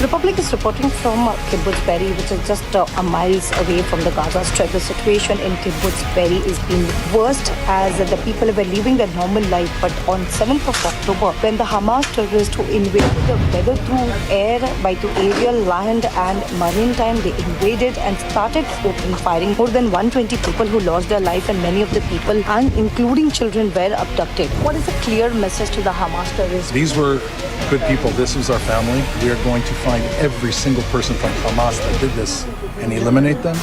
Republic is reporting from Kibbutz Be'eri, which is just a miles away from the Gaza Strip. The situation in Kibbutz Be'eri is being worst as the people were living their normal life. But on 7th of October, when the Hamas terrorists who invaded the whether through air, by through aerial, land and maritime, they invaded and started open firing. More than 120 people who lost their life and many of the people, and including children, were abducted. What is a clear message to the Hamas terrorists? These were good people. This was our family. We are going to find every single person from Hamas that did this and eliminate them.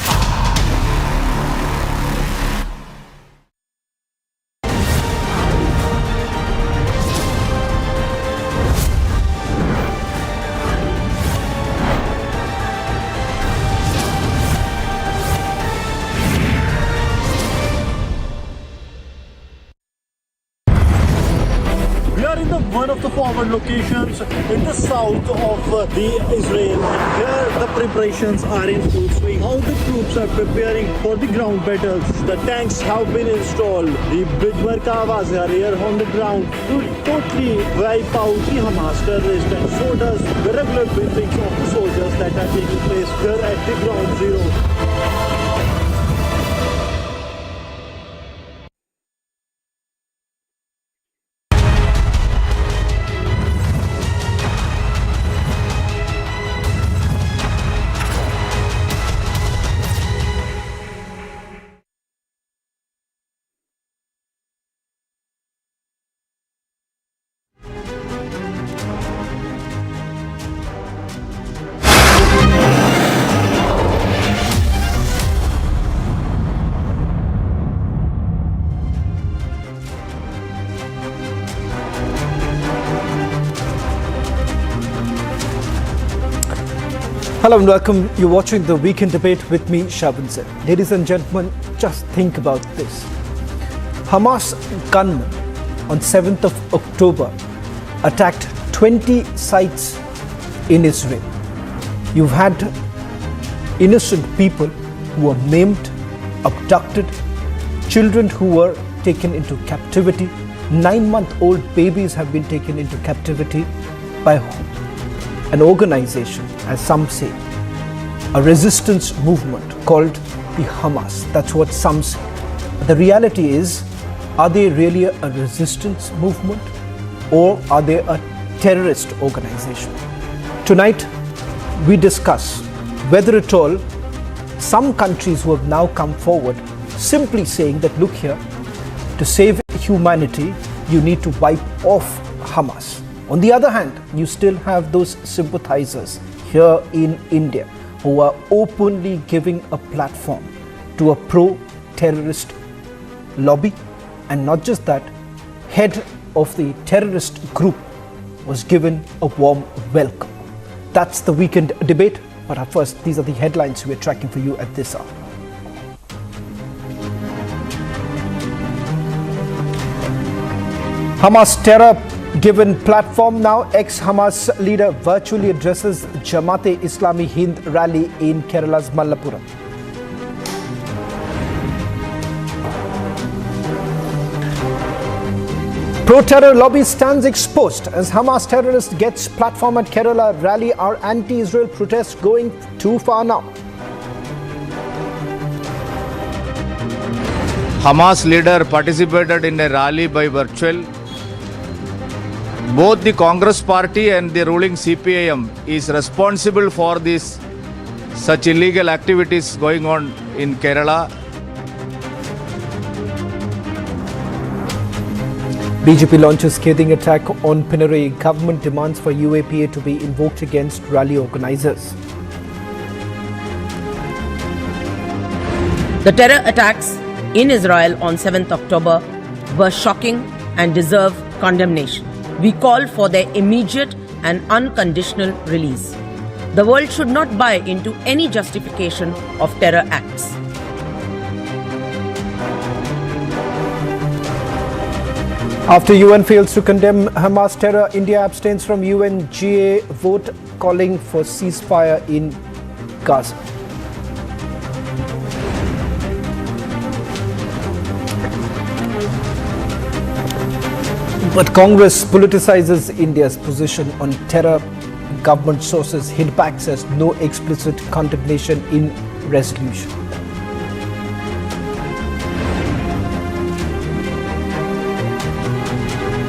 We are in one of the forward locations in the south of the Israel, and here the preparations are in full swing. How the troops are preparing for the ground battles. The tanks have been installed. The big Merkavas are here on the ground to totally wipe out the Hamas terrorists, and so does the regular briefings of the soldiers that are taking place here at the ground zero. Hello and welcome. You're watching the Weekend Debate with me, Shaban Zaid. Ladies and gentlemen, just think about this. Hamas gunmen on 7th of October attacked 20 sites in Israel. You've had innocent people who were maimed, abducted, children who were taken into captivity. 9-month-old babies have been taken into captivity by an organization, as some say, a resistance movement called the Hamas. That's what some say. But the reality is, are they really a resistance movement, or are they a terrorist organization? Tonight, we discuss whether at all some countries who have now come forward simply saying that, look here, to save humanity, you need to wipe off Hamas. On the other hand, you still have those sympathizers here in India who are openly giving a platform to a pro-terrorist lobby. And not just that, head of the terrorist group was given a warm welcome. That's the Weekend Debate. But first, these are the headlines we're tracking for you at this hour. Hamas terror given platform now. Ex-Hamas leader virtually addresses Jamat-e-Islami Hind rally in Kerala's Malappuram. Pro-terror lobby stands exposed as Hamas terrorist gets platform at Kerala rally. Are anti-Israel protests going too far now? Hamas leader participated in a rally by virtual. Both the Congress party and the ruling CPIM is responsible for this such illegal activities going on in Kerala. BJP launches scathing attack on Pinarayi. Government demands for UAPA to be invoked against rally organizers. The terror attacks in Israel on 7th October were shocking and deserve condemnation. We call for their immediate and unconditional release. The world should not buy into any justification of terror acts. After UN fails to condemn Hamas terror, India abstains from UNGA vote calling for ceasefire in Gaza. But Congress politicizes India's position on terror Government sources hit back, says no explicit condemnation in resolution.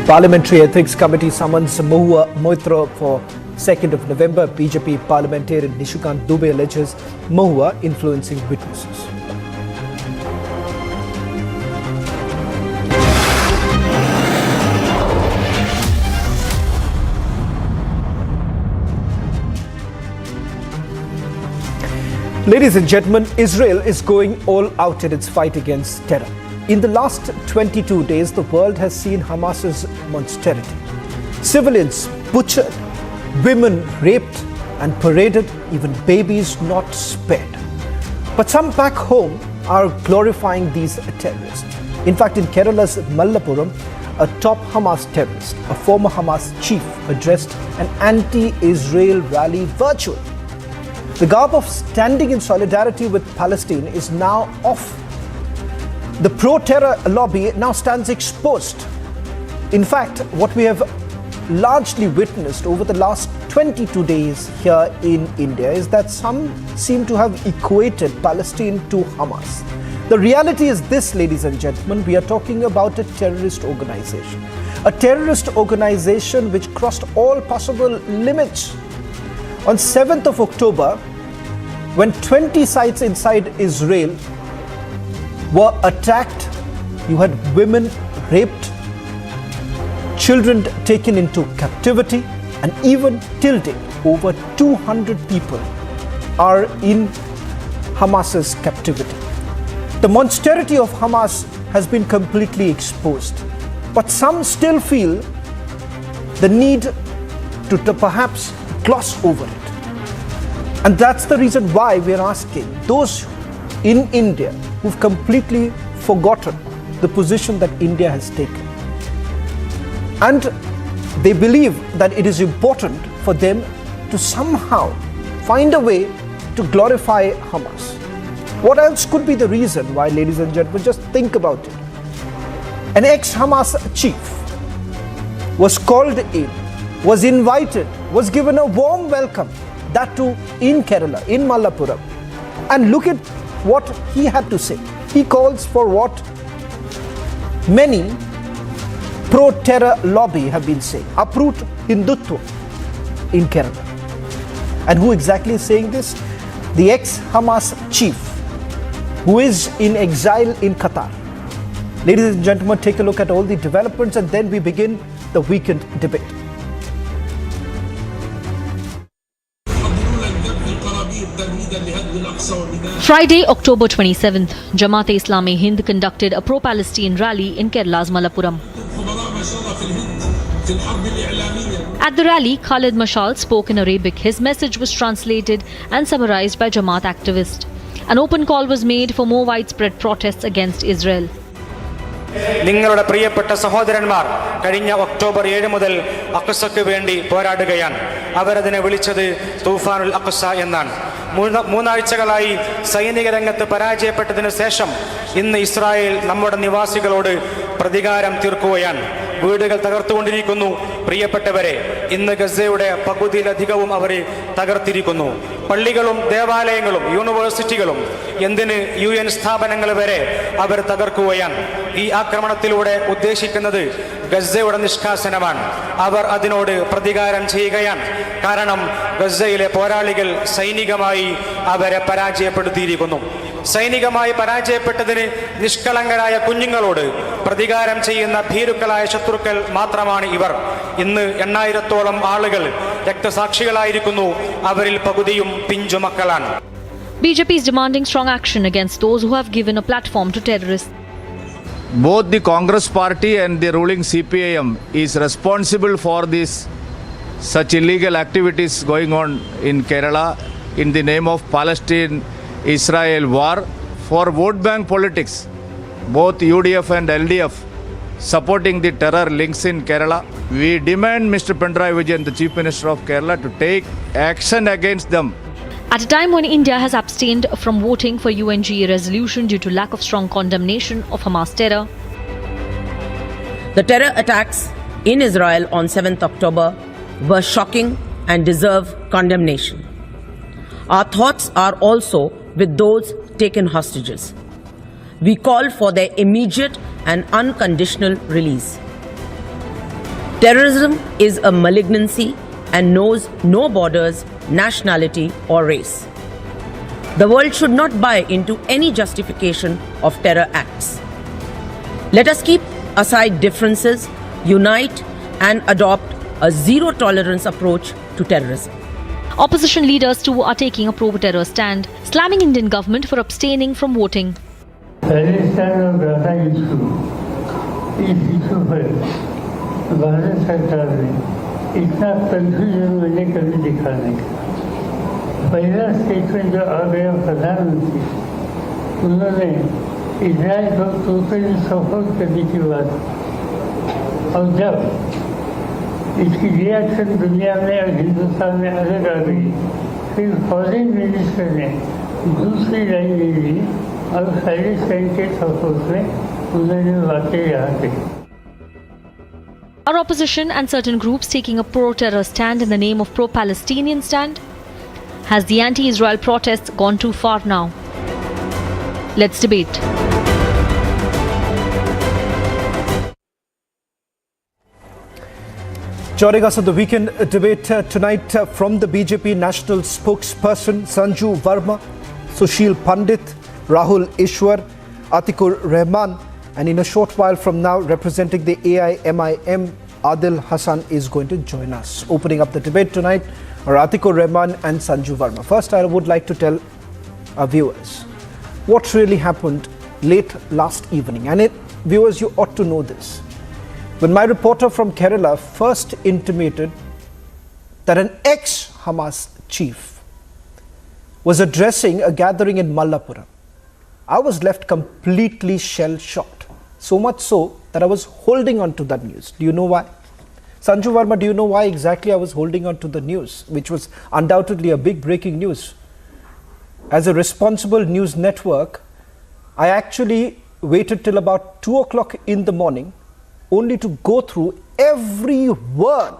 Parliamentary Ethics Committee summons Mahua Moitra for 2nd of November. BJP parliamentarian Nishikant Dubey alleges Mahua influencing witnesses. Ladies and gentlemen, Israel is going all out in its fight against terror. In the last 22 days, the world has seen Hamas's monstrosity. Civilians butchered, women raped and paraded, even babies not spared. But some back home are glorifying these terrorists. In fact, in Kerala's Malappuram, a top Hamas terrorist, a former Hamas chief, addressed an anti-Israel rally virtually. The garb of standing in solidarity with Palestine is now off. The pro-terror lobby now stands exposed. In fact, what we have largely witnessed over the last 22 days here in India is that some seem to have equated Palestine to Hamas. The reality is this, ladies and gentlemen, we are talking about a terrorist organization. A terrorist organization which crossed all possible limits. On 7th of October, when 20 sites inside Israel were attacked, you had women raped, children taken into captivity, and even till date, over 200 people are in Hamas's captivity. The monstrosity of Hamas has been completely exposed, but some still feel the need to perhaps gloss over it. And that's the reason why we are asking those in India who've completely forgotten the position that India has taken. And they believe that it is important for them to somehow find a way to glorify Hamas. What else could be the reason why, ladies and gentlemen? Just think about it. An ex-Hamas chief was called in, was invited, was given a warm welcome, that too in Kerala, in Malappuram. And look at what he had to say. He calls for what many pro-terror lobby have been saying, uproot Hindutva in Kerala. And who exactly is saying this? The ex-Hamas chief, who is in exile in Qatar. Ladies and gentlemen, take a look at all the developments and then we begin the weekend debate. Friday, October 27th, Jamat Hind conducted a pro-Palestine rally in Kerala's Malappuram. At the rally, Khalid Mashal spoke in Arabic. His message was translated and summarized by Jamat activists. An open call was made for more widespread protests against Israel. നിങ്ങളുടെ പ്രിയപ്പെട്ട സഹോദരന്മാർ കഴിഞ്ഞ October 7 മുതൽ അഖ്സയ്ക്ക് വേണ്ടി പോരാടുകയാണ്. അവരതിനെ വിളിച്ചത് തൂഫാനുൽ അഖ്സ എന്നാണ്. മൂന്നാഴ്ചകളായി സൈനിക രംഗത്ത് പരാജയപ്പെട്ടതിന് ശേഷം ഇന്ന് ഇസ്രായേൽ നമ്മുടെ നിവാസികളോട് പ്രതികാരം തീർക്കുകയാണ്. വീടുകൾ തകർത്തുകൊണ്ടിരിക്കുന്നു. പ്രിയപ്പെട്ടവരെ, ഇന്ന് ഗസയുടെ പകുതിയിലധികവും അവർ തകർത്തിരിക്കുന്നു. പള്ളികളും ദേവാലയങ്ങളും യൂണിവേഴ്സിറ്റികളും എന്തിന് UN സ്ഥാപനങ്ങൾ വരെ അവർ തകർക്കുകയാണ്. ഈ ആക്രമണത്തിലൂടെ ഉദ്ദേശിക്കുന്നത് ഗസയുടെ നിഷ്കാസനമാണ്. അവർ അതിനോട് പ്രതികാരം ചെയ്യുകയാണ്. കാരണം ഗസയിലെ പോരാളികൾ സൈനികമായി അവരെ പരാജയപ്പെടുത്തിയിരിക്കുന്നു. സൈനികമായി പരാജയപ്പെട്ടതിന് നിഷ്കളങ്കരായ കുഞ്ഞുങ്ങളോട് പ്രതികാരം ചെയ്യുന്ന ഭീരുക്കളായ ശത്രുക്കൾ മാത്രമാണ് ഇവർ. ഇന്ന് 8,000-ഓളം ആളുകൾ രക്തസാക്ഷികളായിരിക്കുന്നു. അവരിൽ പകുതിയും പിഞ്ചു മക്കളാണ്. BJP is demanding strong action against those who have given a platform to terrorists. Both the Congress party and the ruling CPIM is responsible for this such illegal activities going on in Kerala in the name of Palestine-Israel war for vote bank politics. Both UDF and LDF supporting the terror links in Kerala. We demand Mr. Pinarayi Vijayan, the Chief Minister of Kerala, to take action against them. At a time when India has abstained from voting for UNGA resolution due to lack of strong condemnation of Hamas terror. The terror attacks in Israel on 7th October were shocking and deserve condemnation. Our thoughts are also with those taken hostages. We call for their immediate and unconditional release. Terrorism is a malignancy and knows no borders, nationality, or race. The world should not buy into any justification of terror acts. Let us keep aside differences, unite, and adopt a zero-tolerance approach to terrorism. Opposition leaders too are taking a pro-terror stand, slamming Indian government for abstaining from voting. Palestine और Gaza issue पर भारत सरकार ने इतना confusion मैंने कभी दिखा नहीं। पहला स्टेटमेंट जो आ गया प्रधानमंत्री, उन्होंने इजराइल को टोटली सपोर्ट करने की बात, और जब इसकी रिएक्शन दुनिया में और हिंदुस्तान में अलग आ गई, फिर फॉरेन मिनिस्टर ने दूसरी लाइन ले ली और पैलेस्टाइन के सपोर्ट में उन्होंने बातें यहाँ कही। Are opposition and certain groups taking a pro-terror stand in the name of pro-Palestinian stand? Has the anti-Israel protests gone too far now? Let's debate. Joining us on the weekend debate tonight from the BJP national spokesperson Sanju Verma, Sushil Pandit, Rahul Ishwar, Atikur Rahman, and in a short while from now, representing the AIMIM, Adil Hassan is going to join us. Opening up the debate tonight are Atikur Rahman and Sanju Verma. First, I would like to tell our viewers what really happened late last evening. And viewers, you ought to know this. When my reporter from Kerala first intimated that an ex-Hamas chief was addressing a gathering in Mallapuram, I was left completely shell-shocked. So much so that I was holding on to that news. Do you know why? Sanju Verma, do you know why exactly I was holding on to the news, which was undoubtedly a big breaking news? As a responsible news network, I actually waited till about 2 o'clock in the morning only to go through every word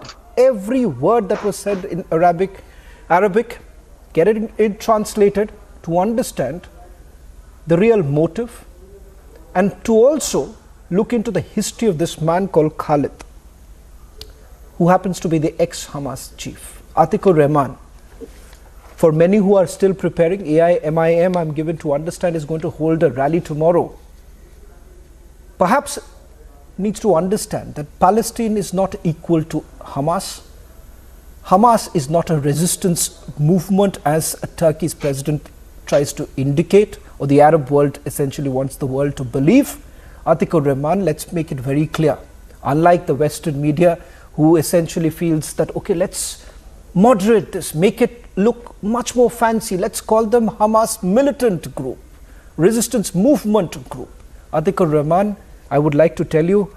that was said in Arabic, get it translated to understand the real motive, and to also look into the history of this man called Khalid, who happens to be the ex-Hamas chief. Atikur Rahman, for many who are still preparing, AIMIM, I'm given to understand, is going to hold a rally tomorrow. Perhaps needs to understand that Palestine is not equal to Hamas. Hamas is not a resistance movement as Turkey's president tries to indicate, or the Arab world essentially wants the world to believe. Atikur Rahman, let's make it very clear. Unlike the Western media, who essentially feels that, okay, let's moderate this, make it look much more fancy. Let's call them Hamas militant group, resistance movement group. Atikur Rahman, I would like to tell you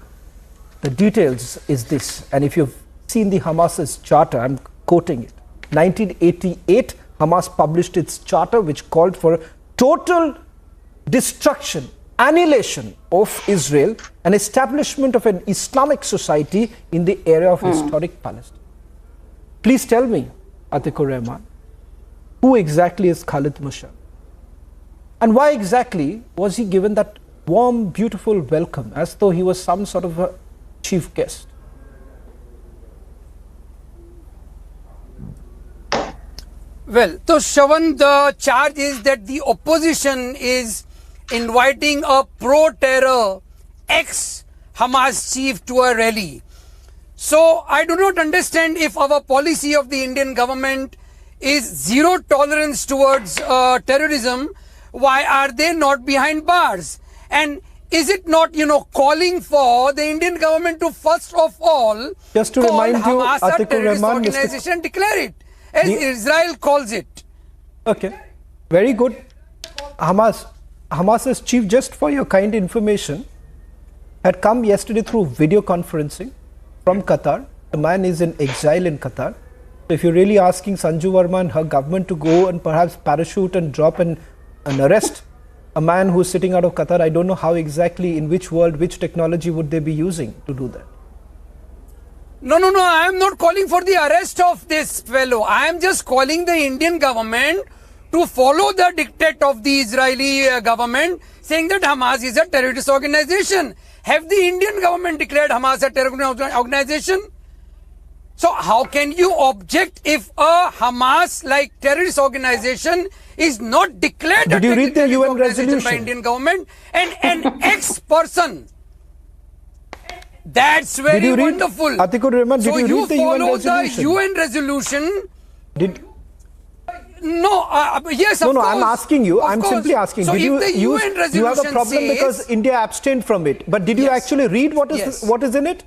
the details is this. And if you've seen the Hamas's charter, I'm quoting it. 1988, Hamas published its charter, which called for total destruction, annihilation of Israel, and establishment of an Islamic society in the area of historic Palestine. Please tell me, Atikur Rahman, who exactly is Khalid Mashal? And why exactly was he given that warm, beautiful welcome as though he was some sort of a chief guest? Well, so Shravan, the charge is that the opposition is inviting a pro-terror ex-Hamas chief to a rally. So I do not understand if our policy of the Indian government is zero tolerance towards terrorism. Why are they not behind bars? And is it not, calling for the Indian government to first of all just to call remind you, Hamas a terrorist Rahman, organization and declare it as Israel calls it? Okay, very good. Hamas's chief, just for your kind information, had come yesterday through video conferencing from Qatar. The man is in exile in Qatar. If you're really asking Sanju Verma and her government to go and perhaps parachute and drop and arrest a man who's sitting out of Qatar, I don't know how exactly, in which world, which technology would they be using to do that? No, I am not calling for the arrest of this fellow. I am just calling the Indian government to follow the dictate of the Israeli government, saying that Hamas is a terrorist organization. Have the Indian government declared Hamas a terrorist organization? So how can you object if a Hamas-like terrorist organization is not declared Did you read the UN organization by resolution? Indian government and an ex-person? That's very Did you read, wonderful. Atikur Rahman, did So you you read the UN follow resolution? the UN resolution? Did, No, yes, of no, course. I'm asking you. Of I'm course. simply asking. So Did if you the use? UN You have a resolution problem says, because India abstained from it. But did you Yes. actually read what is Yes. what is in it?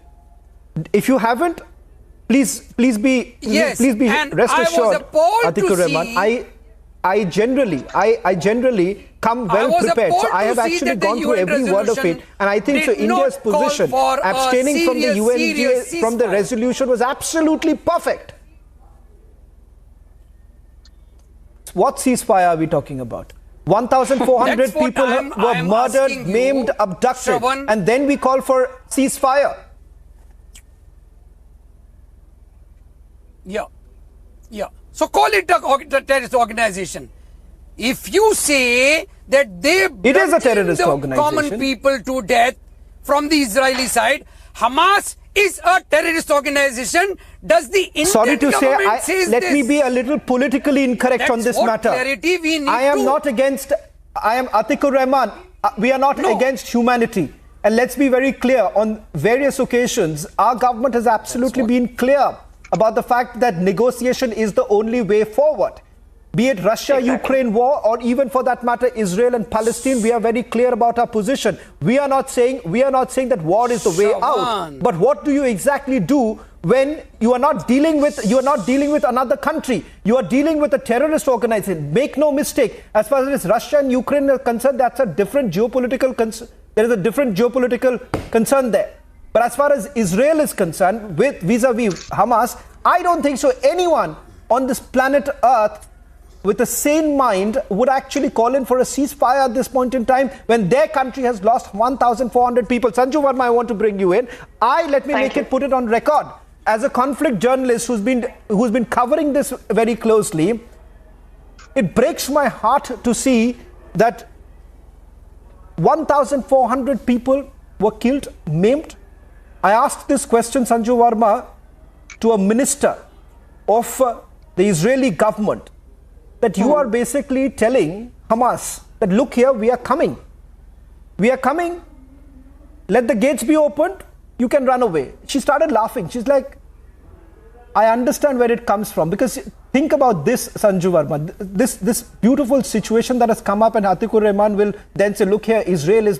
If you haven't, please be Yes, please be and rest I was assured, appalled to Atikur Rahman. see- I generally come I well was prepared. So appalled I to have see actually that the gone through UN every word of it, resolution and I think so. did not India's call position, for a abstaining from the serious UNGA from the ceasefire. resolution, was absolutely perfect. What ceasefire are we talking about? 1,400 That's what people were I'm murdered, asking you, maimed, abducted, Shravan. and then we call for ceasefire. Yeah. So call it a terrorist organization. If you say that they It is a terrorist the organization. common people to death from the Israeli side, Hamas is a terrorist organization. Does the Indian Sorry to say, government says let me this? be a little politically incorrect That's on this what matter. clarity we need I am to- not against, I am Atikur Rahman. We are not No. against humanity. And let's be very clear, on various occasions, our government has absolutely been clear about the fact that negotiation is the only way forward. Be it Russia-Ukraine war, or even for that matter Israel and Palestine, we are very clear about our position. We are not saying that war is the way out. Shravan. But what do you exactly do when you are not dealing with another country? You are dealing with a terrorist organization. Make no mistake, as far as Russia and Ukraine are concerned, that's a different geopolitical concern. There is a different geopolitical concern there. But as far as Israel is concerned, with vis-a-vis Hamas, I don't think so anyone on this planet Earth with a sane mind would actually call in for a ceasefire at this point in time when their country has lost 1,400 people. Sanju Verma, I want to bring you in. Put it on record. As a conflict journalist who's been covering this very closely, it breaks my heart to see that 1,400 people were killed, maimed. I asked this question, Sanju Verma, to a minister of the Israeli government, that you are basically telling Hamas that, look here, we are coming. We are coming. Let the gates be opened. You can run away. She started laughing. She's like, I understand where it comes from. Because think about this, Sanju Verma, this beautiful situation that has come up, and Atikur Rahman will then say, look here, Israel is,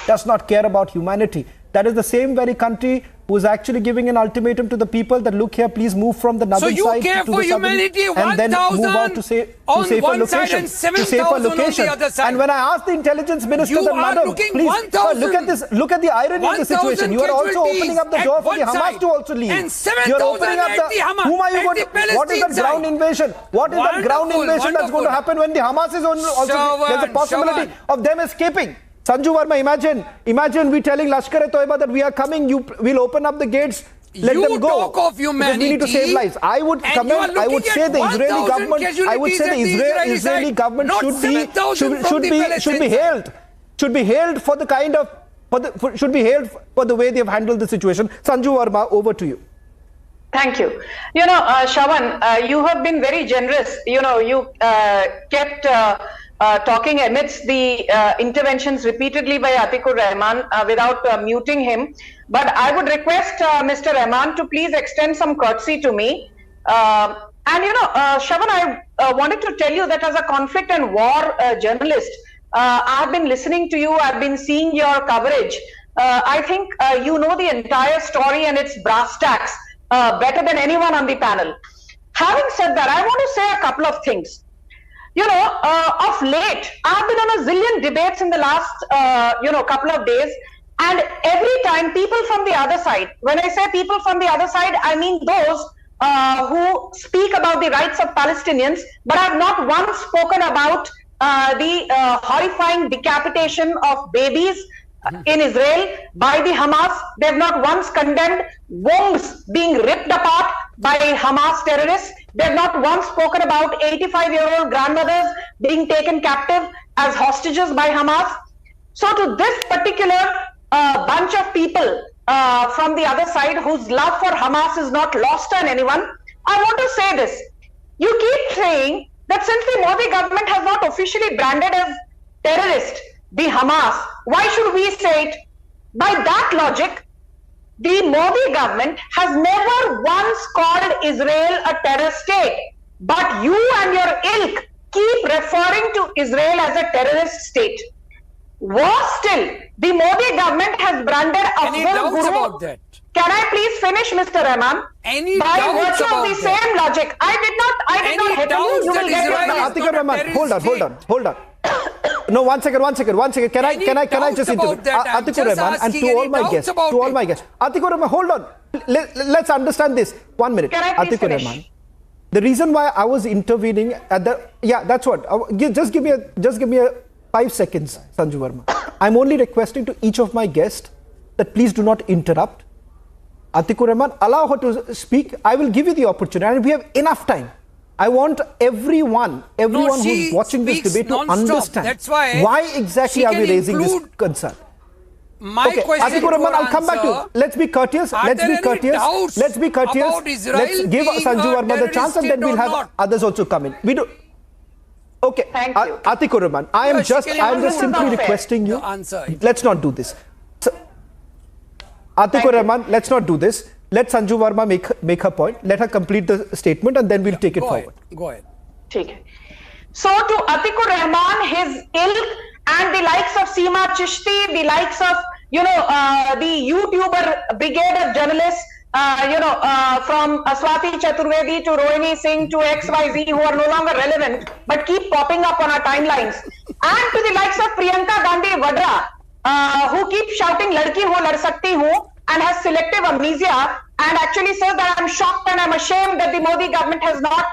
does not care about humanity. That is the same very country who is actually giving an ultimatum to the people that, look here, please move from the northern So side you care to for the southern, humanity, and then move out 1,000 to safer on one side location. and 7,000 on the other side. And when I asked the intelligence minister, You that, are madam, looking please, 1,000 look at this, look at the irony of the 1,000 situation. You are also opening up the casualties door for at the one Hamas side to also leave. and 7,000 You're opening up at the Hamas, whom are you at going the to, what is Palestine that ground side. invasion? What is that ground Wonderful, invasion that's going to wonderful. happen when the Hamas is also, there's a possibility of them escaping. Sanju Verma, imagine we telling Lashkar-e-Toiba that we are coming, we'll open up the gates, let You them go. talk of Because we need to save humanity, lives. I would and comment, you are I would looking say at the Israeli 1,000 government, I would say the casualties at the Israeli Israeli government side, not 7,000 from the should be Palestine hailed. Should be hailed for the kind of, should be hailed for the way they have handled the situation. Sanju Verma, over to you. Thank you. Shravan, you have been very generous. You kept talking amidst the interventions repeatedly by Atikur Rahman without muting him. But I would request Mr. Rahman to please extend some courtesy to me. Shravan, I wanted to tell you that as a conflict and war journalist, I've been listening to you. I've been seeing your coverage. I think you know the entire story and its brass tacks better than anyone on the panel. Having said that, I want to say a couple of things. Of late, I've been on a zillion debates in the last, couple of days. And every time people from the other side, when I say people from the other side, I mean those who speak about the rights of Palestinians, but have not once spoken about the horrifying decapitation of babies, in Israel by the Hamas. They have not once condemned wombs being ripped apart by Hamas terrorists. They have not once spoken about 85-year-old grandmothers being taken captive as hostages by Hamas. So to this particular bunch of people from the other side whose love for Hamas is not lost on anyone, I want to say this. You keep saying that since the Modi government has not officially branded as terrorist the Hamas, why should we say it? By that logic, the Modi government has never once called Israel a terror state, but you and your ilk keep referring to Israel as a terrorist state. Worse still, the Modi government has branded Any Afzal doubts Guru. about that? Can I please finish, Mr. Rahman? Any By doubts virtue of about the that? same logic, I did not heckle you. You will get your Israel doubts. is Atika not a Rahman, terrorist hold on. No, one second. Can I just intervene? Atika Rahman, and to all my guests, Atika Rahman, hold on. Let's understand this. 1 minute. Can I please Atika finish? Rahman, the reason why I was intervening at the that's what. Just give me a 5 seconds, Sanju Verma. I'm only requesting to each of my guests that please do not interrupt. Atikur Rahman, allow her to speak. I will give you the opportunity, and we have enough time. I want everyone who's watching this debate to understand That's why exactly are we raising this concern. My question Atikur Rahman, I'll come back to you. Let's be courteous. Let's be courteous. about Israel Let's give being Sanju a Verma the chance, and then we'll terrorist have state or others also come in. We do. Okay, Thank you. Atikur Rahman, I am just this is simply not fair. requesting you. The answer. Let's not do this. Atikur Rahman, let's not do this. Let Sanju Verma make her point. Let her complete the statement, and then we'll take it forward. Go ahead. ठीक है. So to Atikur Rahman, his ilk, and the likes of Seema Chishti, the likes of the YouTuber brigade of journalists, from Swati Chaturvedi to Rohini Singh to XYZ, who are no longer relevant but keep popping up on our timelines, and to the likes of Priyanka Gandhi Vadra, who keep shouting "Ladki ho, lad sakti hu," and has selective amnesia, and actually says that I'm shocked and I'm ashamed that the Modi government has not,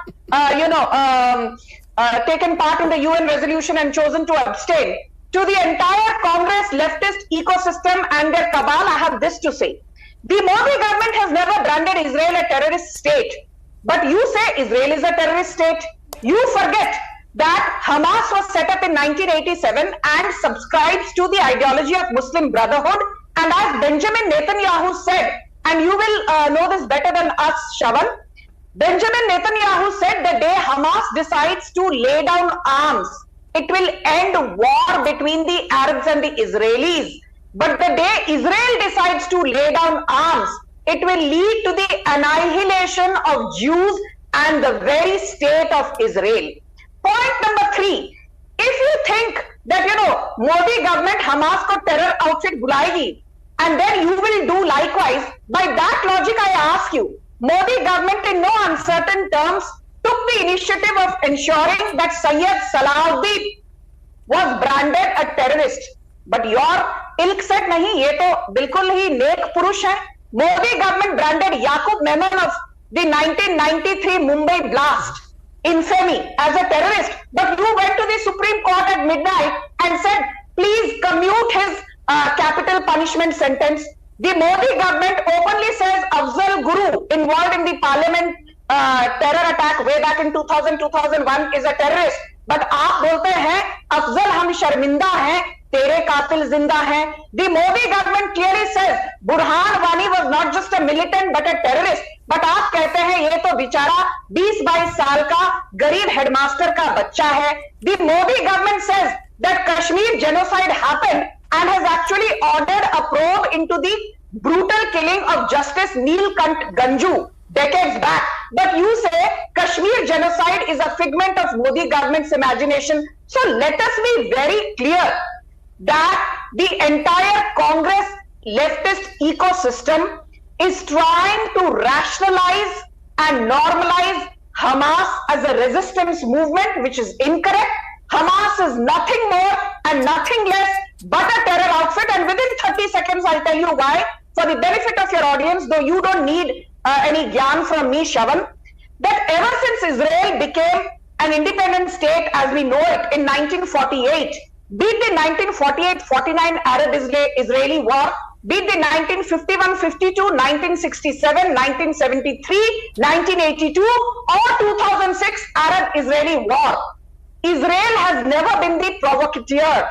taken part in the UN resolution and chosen to abstain. To the entire Congress leftist ecosystem and their cabal, I have this to say. The Modi government has never branded Israel a terrorist state. But you say Israel is a terrorist state. You forget that Hamas was set up in 1987 and subscribes to the ideology of Muslim Brotherhood. And as Benjamin Netanyahu said, and you will know this better than us, Shavan, Benjamin Netanyahu said the day Hamas decides to lay down arms, it will end war between the Arabs and the Israelis. But the day Israel decides to lay down arms, it will lead to the annihilation of Jews and the very state of Israel. Point number 3. If you think that, Modi government Hamas ko terror outfit bulayegi, and then you will do likewise, by that logic I ask you, Modi government in no uncertain terms took the initiative of ensuring that Sayyid Salahuddin was branded a terrorist. But your ilk said nahi, ye to bilkul hi nek purush hai. Modi government branded Yaqub Memon of the 1993 Mumbai blast infamy as a terrorist. But you went to the Supreme Court at midnight and said, please commute his capital punishment sentence. The Modi government openly says Afzal Guru, involved in the parliament terror attack way back in 2000-2001, is a terrorist. But आप बोलते हैं अफजल हम शर्मिंदा हैं, तेरे कातिल जिंदा हैं. The Modi government clearly says Burhan Wani was not just a militant but a terrorist. But आप कहते हैं ये तो बेचारा 20-22 साल का गरीब हेडमास्टर का बच्चा है. The Modi government says that Kashmir genocide happened and has actually ordered a probe into the brutal killing of Justice Neelkant Ganju decades back. But you say Kashmir genocide is a figment of Modi government's imagination. So let us be very clear that the entire Congress leftist ecosystem is trying to rationalize and normalize Hamas as a resistance movement, which is incorrect. Hamas is nothing more and nothing less but a terror outfit, and within 30 seconds I'll tell you why, for the benefit of your audience, though you don't need any gyan from me, Shavan, that ever since Israel became an independent state as we know it in 1948, Be it the 1948-49 Arab-Israeli war, be it the 1951-52, 1967, 1973, 1982, or 2006 Arab-Israeli war. Israel has never been the provocateur.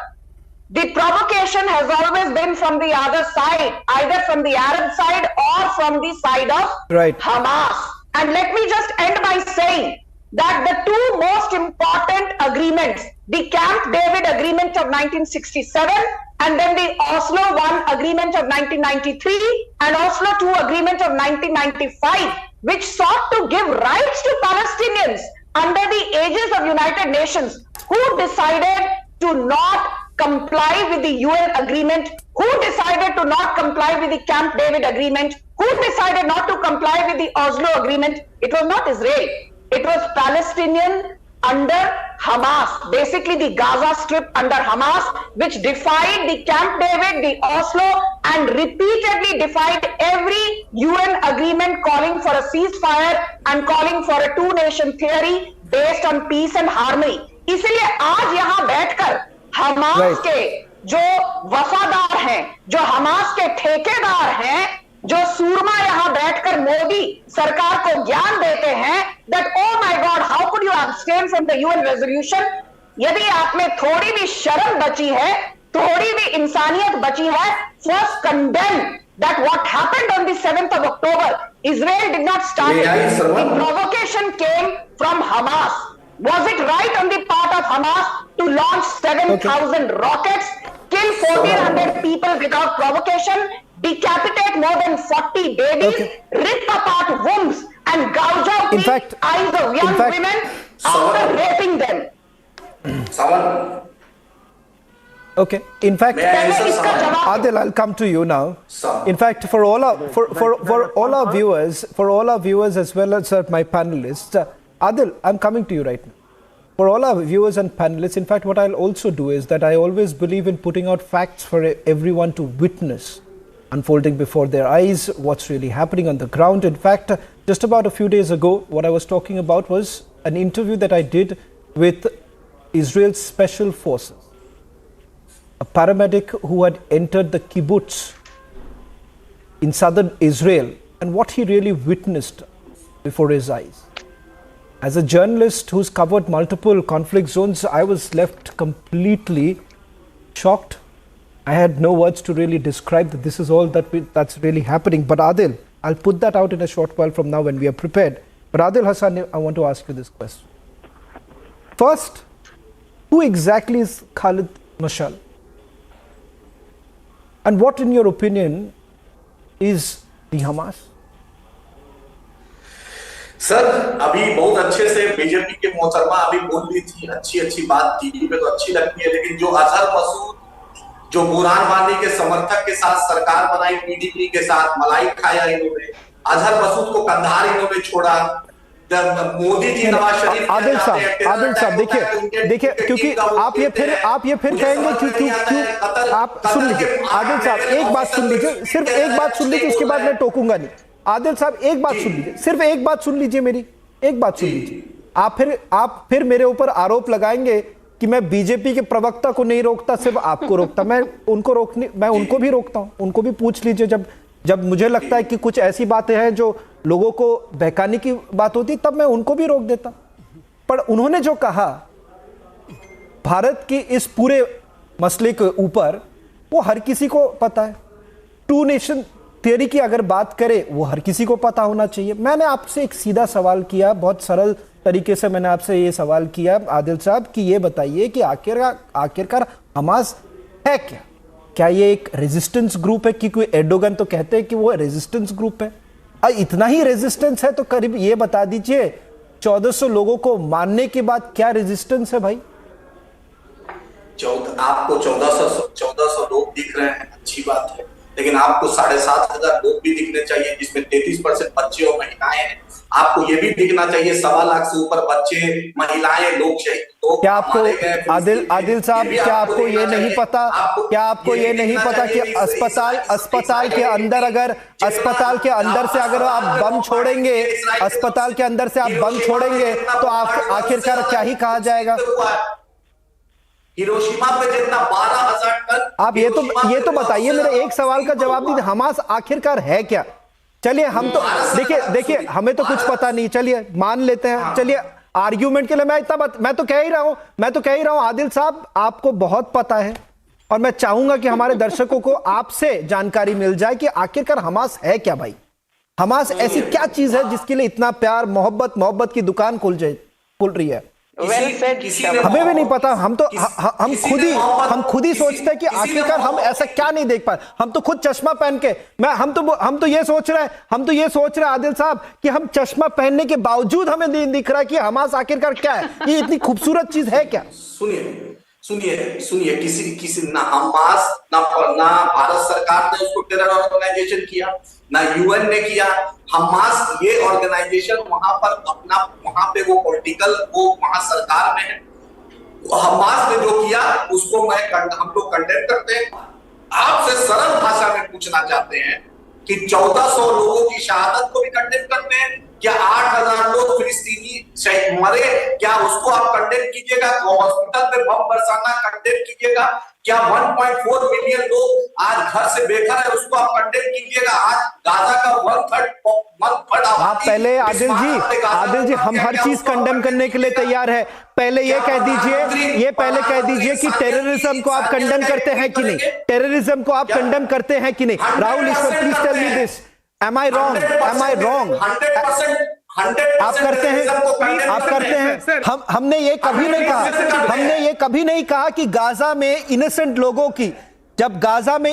The provocation has always been from the other side, either from the Arab side or from the side of Hamas. And let me just end by saying that the two most important agreements, the Camp David Agreement of 1967 and then the Oslo I Agreement of 1993 and Oslo II Agreement of 1995, which sought to give rights to Palestinians under the aegis of United Nations, who decided to not comply with the UN agreement, who decided to not comply with the Camp David Agreement, who decided not to comply with the Oslo Agreement. It was not Israel. It was Palestinian under Hamas, basically the Gaza Strip under Hamas, which defied the Camp David, the Oslo, and repeatedly defied every UN agreement calling for a ceasefire and calling for a two-nation theory based on peace and harmony. इसलिए आज यहाँ बैठकर Hamas के जो वफादार हैं, जो Hamas के ठेकेदार हैं, जो सूरमा यहाँ बैठकर मोदी सरकार को ज्ञान देते हैं that oh my God, how could you abstain from the UN resolution? यदि आप में थोड़ी भी शर्म बची है, थोड़ी भी इंसानियत बची है, first condemn that what happened on the 7th of October. Israel did not start it. The provocation came from Hamas. Was it right on the part of Hamas to launch 7,000 rockets, kill 1,400 people without provocation, decapitate more than 40 babies, rip apart wombs, and gouge out the eyes of young women after raping them? Okay. In fact, Adil, I'll come to you now. In fact, for all our viewers as well as my panelists, Adil, I'm coming to you right now. For all our viewers and panelists, in fact, what I'll also do is that I always believe in putting out facts for everyone to witness, unfolding before their eyes, what's really happening on the ground. In fact, just about a few days ago, what I was talking about was an interview that I did with Israel's Special Forces, a paramedic who had entered the kibbutz in southern Israel, and what he really witnessed before his eyes. As a journalist who's covered multiple conflict zones, I was left completely shocked. I had no words to really describe that this is all that's really happening. But Adil, I'll put that out in a short while from now when we are prepared. But Adil Hassan, I want to ask you this question. First, who exactly is Khalid Mashal? And what, in your opinion, is the Hamas? Sir, अभी बहुत अच्छे से BJP के मोहतरमा अभी बोल रही थी, अच्छी बात टीवी पे तो अच्छी लगती है, लेकिन जो अजहर मसूद, जो बुरहान वानी के समर्थक के साथ सरकार बनाई पीडीपी के साथ, मलाई खाया इन्होंने, अजहर मसूद को कंधार इन्होंने छोड़ा, मोदी जी नवाज शरीफ। आदिल साहब देखिए क्योंकि आप ये फिर कहेंगे क्यों आप सुन लीजिए। आदिल साहब एक बात सुन लीजिए, सिर्फ एक बात सुन लीजिए, उसके बाद मैं टोकूंगा नहीं। आदिल साहब एक बात सुन लीजिए, सिर्फ एक बात सुन लीजिए, मेरी एक बात सुन लीजिए। आप फिर मेरे ऊपर आरोप लगाएंगे कि मैं बीजेपी के प्रवक्ता को नहीं रोकता, सिर्फ आपको रोकता। मैं उनको भी रोकता हूं, उनको भी पूछ लीजिए। जब मुझे लगता है कि कुछ ऐसी बातें हैं जो लोगों को बहकाने की बात होती, तब मैं उनको भी रोक देता। पर उन्होंने जो कहा भारत की इस पूरे मसले के ऊपर, वो हर किसी को पता है। टू नेशन थियरी की अगर बात करें, वो हर किसी को पता होना चाहिए। मैंने आपसे एक सीधा सवाल किया, बहुत सरल तरीके से मैंने आपसे ये सवाल किया आदिल साहब कि ये बताइए कि आखिरकार हमास है क्या? क्या ये एक रेजिस्टेंस ग्रुप है? क्योंकि एर्डोगन तो कहते हैं कि वो रेजिस्टेंस ग्रुप है। इतना ही रेजिस्टेंस है तो करीब ये बता दीजिए 1400 लोगों को मारने के बाद क्या रेजिस्टेंस है भाई? आपको 1400 लोग दिख रहे हैं, अच्छी बात है, लेकिन आपको 7500 लोग भी दिखने चाहिए, जिसमें 33% बच्चे और महिलाएं हैं। आपको ये भी दिखना चाहिए 1.25 लाख से ऊपर बच्चे, महिलाएं, लोग शहीद। क्या आपको आदिल साहब, क्या आपको ये नहीं पता, क्या आपको ये नहीं पता कि अस्पताल के अंदर अगर अस्पताल के अंदर से अगर आप बम छोड़ेंगे, अस्पताल के अंदर से आप बम छोड़ेंगे तो आप आखिरकार क्या ही कहा जाएगा? हिरोशिमा पे जितना 12,000 टन। आप ये तो बताइए, मेरे एक सवाल का जवाब दीजिए, हमास आखिरकार है क्या? चलिए हम तो देखिए हमें तो कुछ पता नहीं, चलिए मान लेते हैं, चलिए आर्ग्यूमेंट के लिए मैं तो कह ही रहा हूं आदिल साहब, आपको बहुत पता है और मैं चाहूंगा कि हमारे दर्शकों को आपसे जानकारी मिल जाए कि आखिरकार हमास है क्या भाई? हमास ऐसी क्या चीज है जिसके लिए इतना प्यार, मोहब्बत की दुकान खुल रही है? हमें भी नहीं पता, हम खुद ही सोचते हैं कि आखिरकार हम ऐसा क्या नहीं देख पाए। हम तो खुद चश्मा पहन के हम तो ये सोच रहे हैं आदिल साहब कि हम चश्मा पहनने के बावजूद हमें नहीं दिख रहा कि हमास आखिरकार क्या है, ये इतनी खूबसूरत चीज है क्या? सुनिए किसी ना हमास ना भारत सरकार ने उसको टेरर ऑर्गेनाइजेशन किया, ना यूएन ने किया। हमास ये ऑर्गेनाइजेशन वहां पे वो पॉलिटिकल, वो वहां सरकार में है। हमास ने जो किया उसको हम लोग कंडेम करते हैं। आपसे सरल भाषा में पूछना चाहते हैं कि 1400 लोगों की शहादत को भी कंडेम करते हैं क्या? 8,000 लोग फिलिस्तीनी मरे, क्या उसको आप कंडेम कीजिएगा? हॉस्पिटल पे बम बरसाना कंडेम कीजिएगा क्या? 1.4 मिलियन लोग आज घर से बेघर है, उसको आप कंडेम कीजिएगा? आज गाजा का 1/3 आप पहले आदिल जी हम हर चीज कंडेम करने के लिए तैयार है। पहले ये कह दीजिए कि टेररिज्म को आप कंडेम करते हैं कि नहीं? टेररिज्म को आप कंडेम करते हैं कि नहीं? Rahul Eashwar, please tell me this, am I wrong? 100% आप करते हैं। हमने ये कभी नहीं कहा कि गाजा में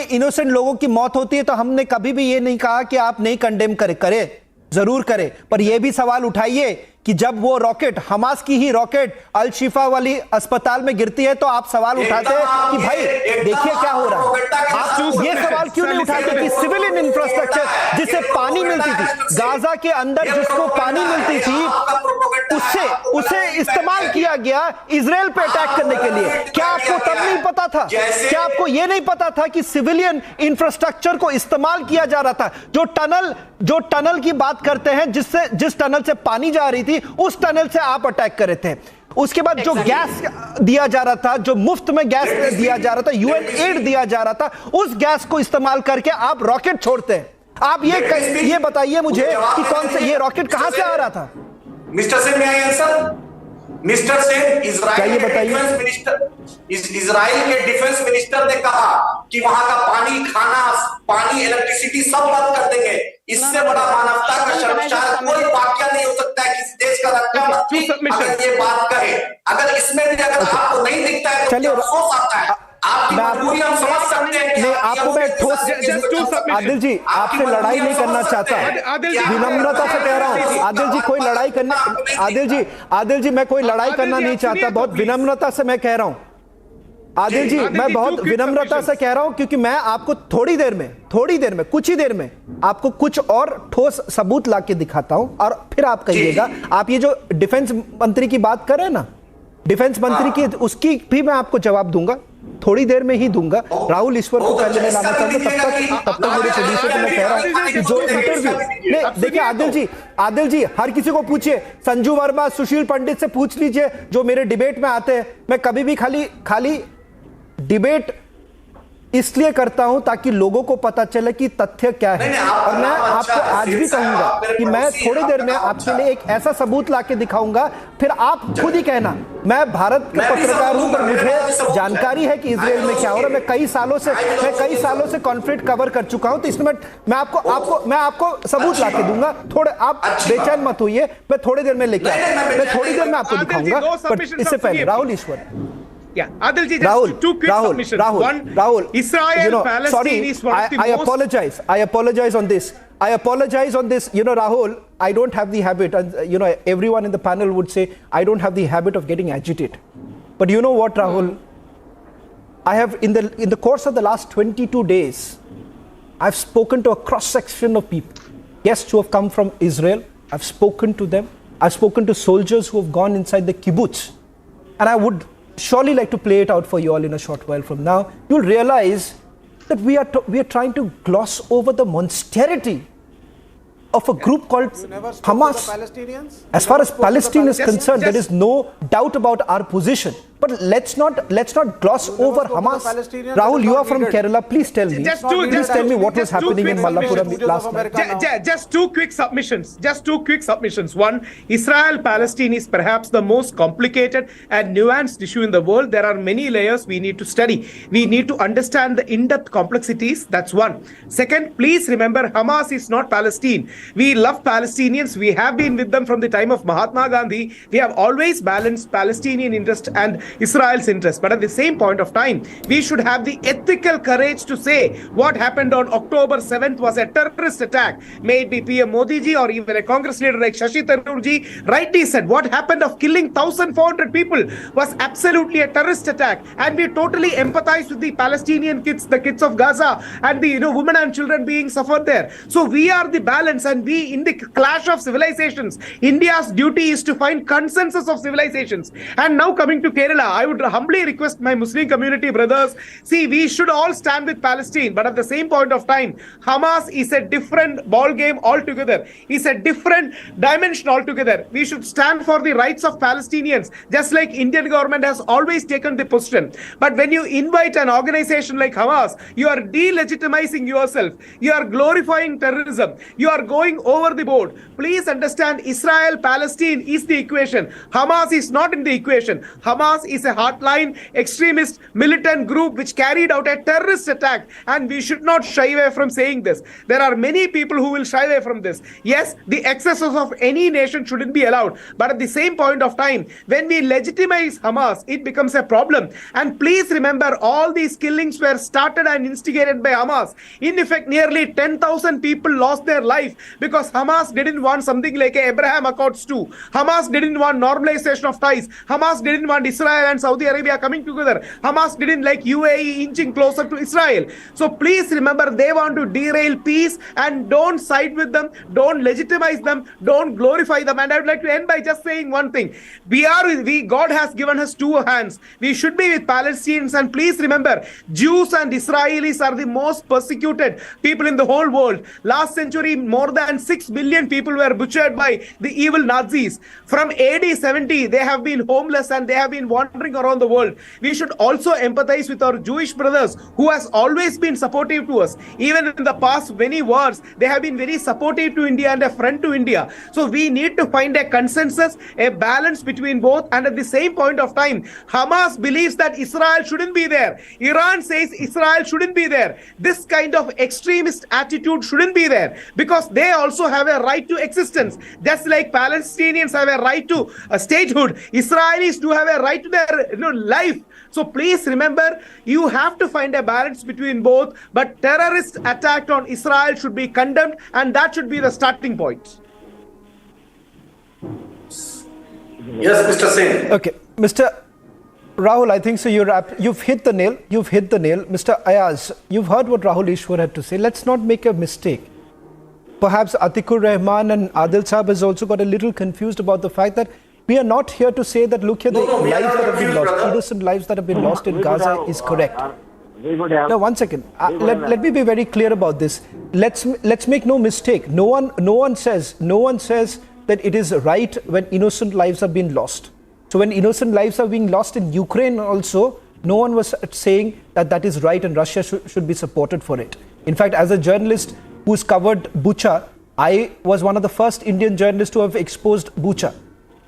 इनोसेंट लोगों की मौत होती है तो हमने कभी भी ये नहीं कहा कि आप नहीं कंडेम करे, जरूर करें, पर यह भी सवाल उठाइए कि जब वो रॉकेट, हमास की ही रॉकेट अल शिफा वाली अस्पताल में गिरती है तो आप सवाल उठाते हैं कि भाई देखिए क्या हो रहा है। आप ये सवाल क्यों नहीं उठाते कि सिविलियन इंफ्रास्ट्रक्चर जिसे पानी मिलती थी, गाजा के अंदर जिसको पानी मिलती थी, उसे इस्तेमाल किया गया इजराइल पे अटैक करने के लिए? क्या आपको तब नहीं पता था? क्या आपको यह नहीं पता था कि सिविलियन इंफ्रास्ट्रक्चर को इस्तेमाल किया जा रहा था? जो टनल की बात करते हैं, जिस टनल से पानी जा रही थी, उस टनल से आप अटैक कर रहे थे। उसके बाद जो गैस दिया जा रहा था, जो मुफ्त में गैस दिया जा रहा था, यूएन एड दिया जा रहा था, उस गैस को इस्तेमाल करके आप रॉकेट छोड़ते हैं। आप ये बताइए मुझे कि कौन से ये रॉकेट कहां से आ रहा था? Mister Sen, may I answer? Mister Sen, Israel के डिफेंस मिनिस्टर ने कहा कि वहां का पानी, खाना, पानी, इलेक्ट्रिसिटी सब बंद कर देंगे। इससे बड़ा मानवता का शर्मसार कोई वाक्य नहीं हो सकता है किसी देश का रक्षा मंत्री अगर ये बात कहे। अगर इसमें भी अगर आपको नहीं दिखता है तो अफसोस आता है। आपकी मजबूरी हम समझ सकते हैं कि आपको मैं ठोस, आदिल जी आपसे लड़ाई नहीं करना चाहता, विनम्रता से कह रहा हूं। आदिल जी कोई लड़ाई करना, आदिल जी मैं कोई लड़ाई करना नहीं चाहता, बहुत विनम्रता से मैं कह रहा हूं। आदिल जी मैं बहुत विनम्रता से कह रहा हूं क्योंकि मैं आपको थोड़ी देर में कुछ ही देर में आपको कुछ और ठोस सबूत लाके दिखाता हूं और फिर आप कहिएगा। आप ये जो डिफेंस मंत्री की बात कर रहे हैं ना, डिफेंस मंत्री की, उसकी भी मैं आपको जवाब दूंगा, थोड़ी देर में ही दूंगा। राहुल ईश्वर को पहले मैं लाना चाहूंगा, तब तक मेरे प्रोड्यूसर को मैं कह रहा हूं कि जो इंटरव्यू देखिए आदिल जी हर किसी को पूछिए, संजू वर्मा, सुशील पंडित से पूछ लीजिए जो मेरे डिबेट में आते हैं। मैं कभी भी खाली डिबेट इसलिए करता हूं ताकि लोगों को पता चले कि तथ्य क्या है। और मैं आपको आज भी कहूंगा कि मैं थोड़ी देर में आपके लिए एक ऐसा सबूत लाके दिखाऊंगा, फिर आप खुद ही कहना। मैं भारत का पत्रकार हूं पर मुझे जानकारी है कि इजराइल में क्या हो रहा है। मैं कई सालों से कॉन्फ्लिक्ट कवर कर चुका हूं, तो इसमें मैं आपको सबूत लाके दूंगा। थोड़े आप बेचैन मत होइए, मैं थोड़ी देर में लेके आऊंगा, मैं थोड़ी देर में आपको दिखाऊंगा। पर इससे पहले राहुल ईश्वर, Yeah, Adilji, just two quick submissions. Rahul, Israel, Palestine is one of the I apologize on this. Rahul, I don't have the habit, and everyone in the panel would say I don't have the habit of getting agitated. But you know what, Rahul? I have in the course of the last 22 days, I've spoken to a cross section of people, guests who have come from Israel. I've spoken to them. I've spoken to soldiers who have gone inside the kibbutz, and I would surely like to play it out for you all in a short while from now. You'll realize that we are trying to gloss over the monstrosity of a group called Hamas. As far as Palestine is concerned, there is no doubt about our position. But But let's not gloss over Hamas. Rahul, you are from Kerala. Please tell me. Please tell me what was happening in Malappuram last night. Just two quick submissions. One, Israel-Palestine is perhaps the most complicated and nuanced issue in the world. There are many layers we need to study. We need to understand the in-depth complexities. That's one. Second, please remember, Hamas is not Palestine. We love Palestinians. We have been with them from the time of Mahatma Gandhi. We have always balanced Palestinian interest and Israel's interest. But at the same point of time, we should have the ethical courage to say what happened on October 7th was a terrorist attack made by PM Modi ji or even a Congress leader like Shashi Tharoor ji rightly said what happened of killing 1,400 people was absolutely a terrorist attack, and we totally empathize with the Palestinian kids, the kids of Gaza, and the women and children being suffered there. So we are the balance, and we in the clash of civilizations, India's duty is to find consensus of civilizations. And now coming to Kerala, I would humbly request my Muslim community brothers, see, we should all stand with Palestine, but at the same point of time, Hamas is a different ball game altogether. It's a different dimension altogether. We should stand for the rights of Palestinians, just like Indian government has always taken the position. But when you invite an organization like Hamas, you are delegitimizing yourself. You are glorifying terrorism. You are going over the board. Please understand, Israel-Palestine is the equation. Hamas is not in the equation. Hamas is a hardline, extremist, militant group which carried out a terrorist attack, and we should not shy away from saying this. There are many people who will shy away from this. Yes, the excesses of any nation shouldn't be allowed, but at the same point of time, when we legitimize Hamas, it becomes a problem. And please remember, all these killings were started and instigated by Hamas. In effect, nearly 10,000 people lost their life because Hamas didn't want something like Abraham Accords 2. Hamas didn't want normalization of ties. Hamas didn't want Israel and Saudi Arabia coming together. Hamas didn't like UAE inching closer to Israel. So please remember, they want to derail peace, and don't side with them, don't legitimize them, don't glorify them. And I would like to end by just saying one thing. God has given us two hands. We should be with Palestinians, and please remember, Jews and Israelis are the most persecuted people in the whole world. Last century, more than 6 billion people were butchered by the evil Nazis. From AD 70, they have been homeless and they have been wandering around the world. We should also empathize with our Jewish brothers who has always been supportive to us. Even in the past many wars, they have been very supportive to India and a friend to India. So we need to find a consensus, a balance between both. And at the same point of time, Hamas believes that Israel shouldn't be there. Iran says Israel shouldn't be there. This kind of extremist attitude shouldn't be there, because they also have a right to existence. Just like Palestinians have a right to statehood, Israelis do have a right to their life. So please remember, you have to find a balance between both, but terrorist attack on Israel should be condemned, and that should be the starting point. Yes, Mr. Singh. Okay, Mr. Rahul, I think so. You've hit the nail. Mr. Ayaz, you've heard what Rahul Ishwar had to say. Let's not make a mistake. Perhaps Atikur Rahman and Adil Saab has also got a little confused about the fact that we are not here to say that, look here, the lives that have been lost, innocent lives that have been lost in Gaza is correct. Now, one second. Let me be very clear about this. Let's make no mistake. No one says that it is right when innocent lives are being lost. So when innocent lives are being lost in Ukraine also, no one was saying that that is right and Russia should be supported for it. In fact, as a journalist who's covered Bucha, I was one of the first Indian journalists to have exposed Bucha.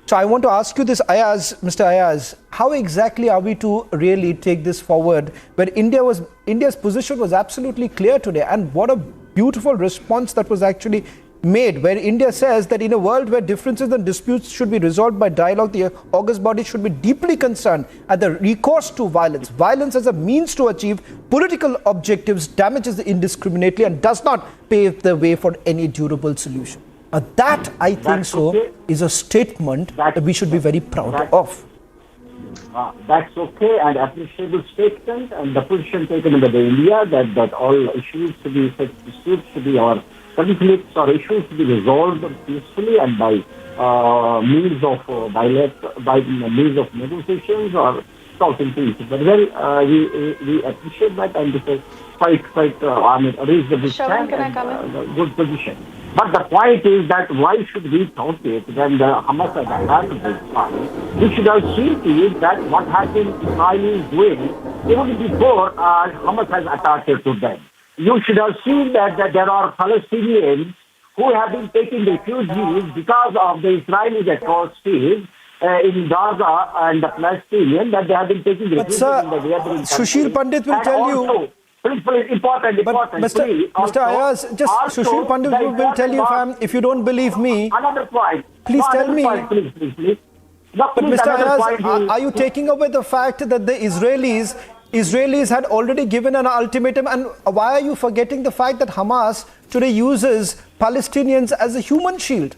So I want to ask you this, Mr. Ayaz, how exactly are we to really take this forward, where India's position was absolutely clear today, and what a beautiful response that was actually made, where India says that in a world where differences and disputes should be resolved by dialogue, the august body should be deeply concerned at the recourse to violence. Violence as a means to achieve political objectives damages indiscriminately and does not pave the way for any durable solution. That, I think is a statement that we should be very proud of. That's okay and appreciable statement, and the position taken by India that all issues to be, such disputes to be, or conflicts or issues to be resolved peacefully and by means of means of negotiations or talking to each other. Well, we appreciate that, and this is quite reasonable stand and good position. But the point is that why should we count it when the Hamas has attacked Israel? We should have seen to it that what has been Israelis doing even before Hamas has attacked to them. You should have seen that there are Palestinians who have been taking refugees because of the Israeli atrocities in Gaza and the Palestinians, that they have been taking refugees in the neighboring Sushil Pandit will tell you. Please, important. Mr. Ayaz, just Sushil Pandit will tell you if you don't believe me. Another point. Please tell me. Please. No, but please, Mr. Ayaz, are you taking away the fact that the Israelis had already given an ultimatum, and why are you forgetting the fact that Hamas today uses Palestinians as a human shield?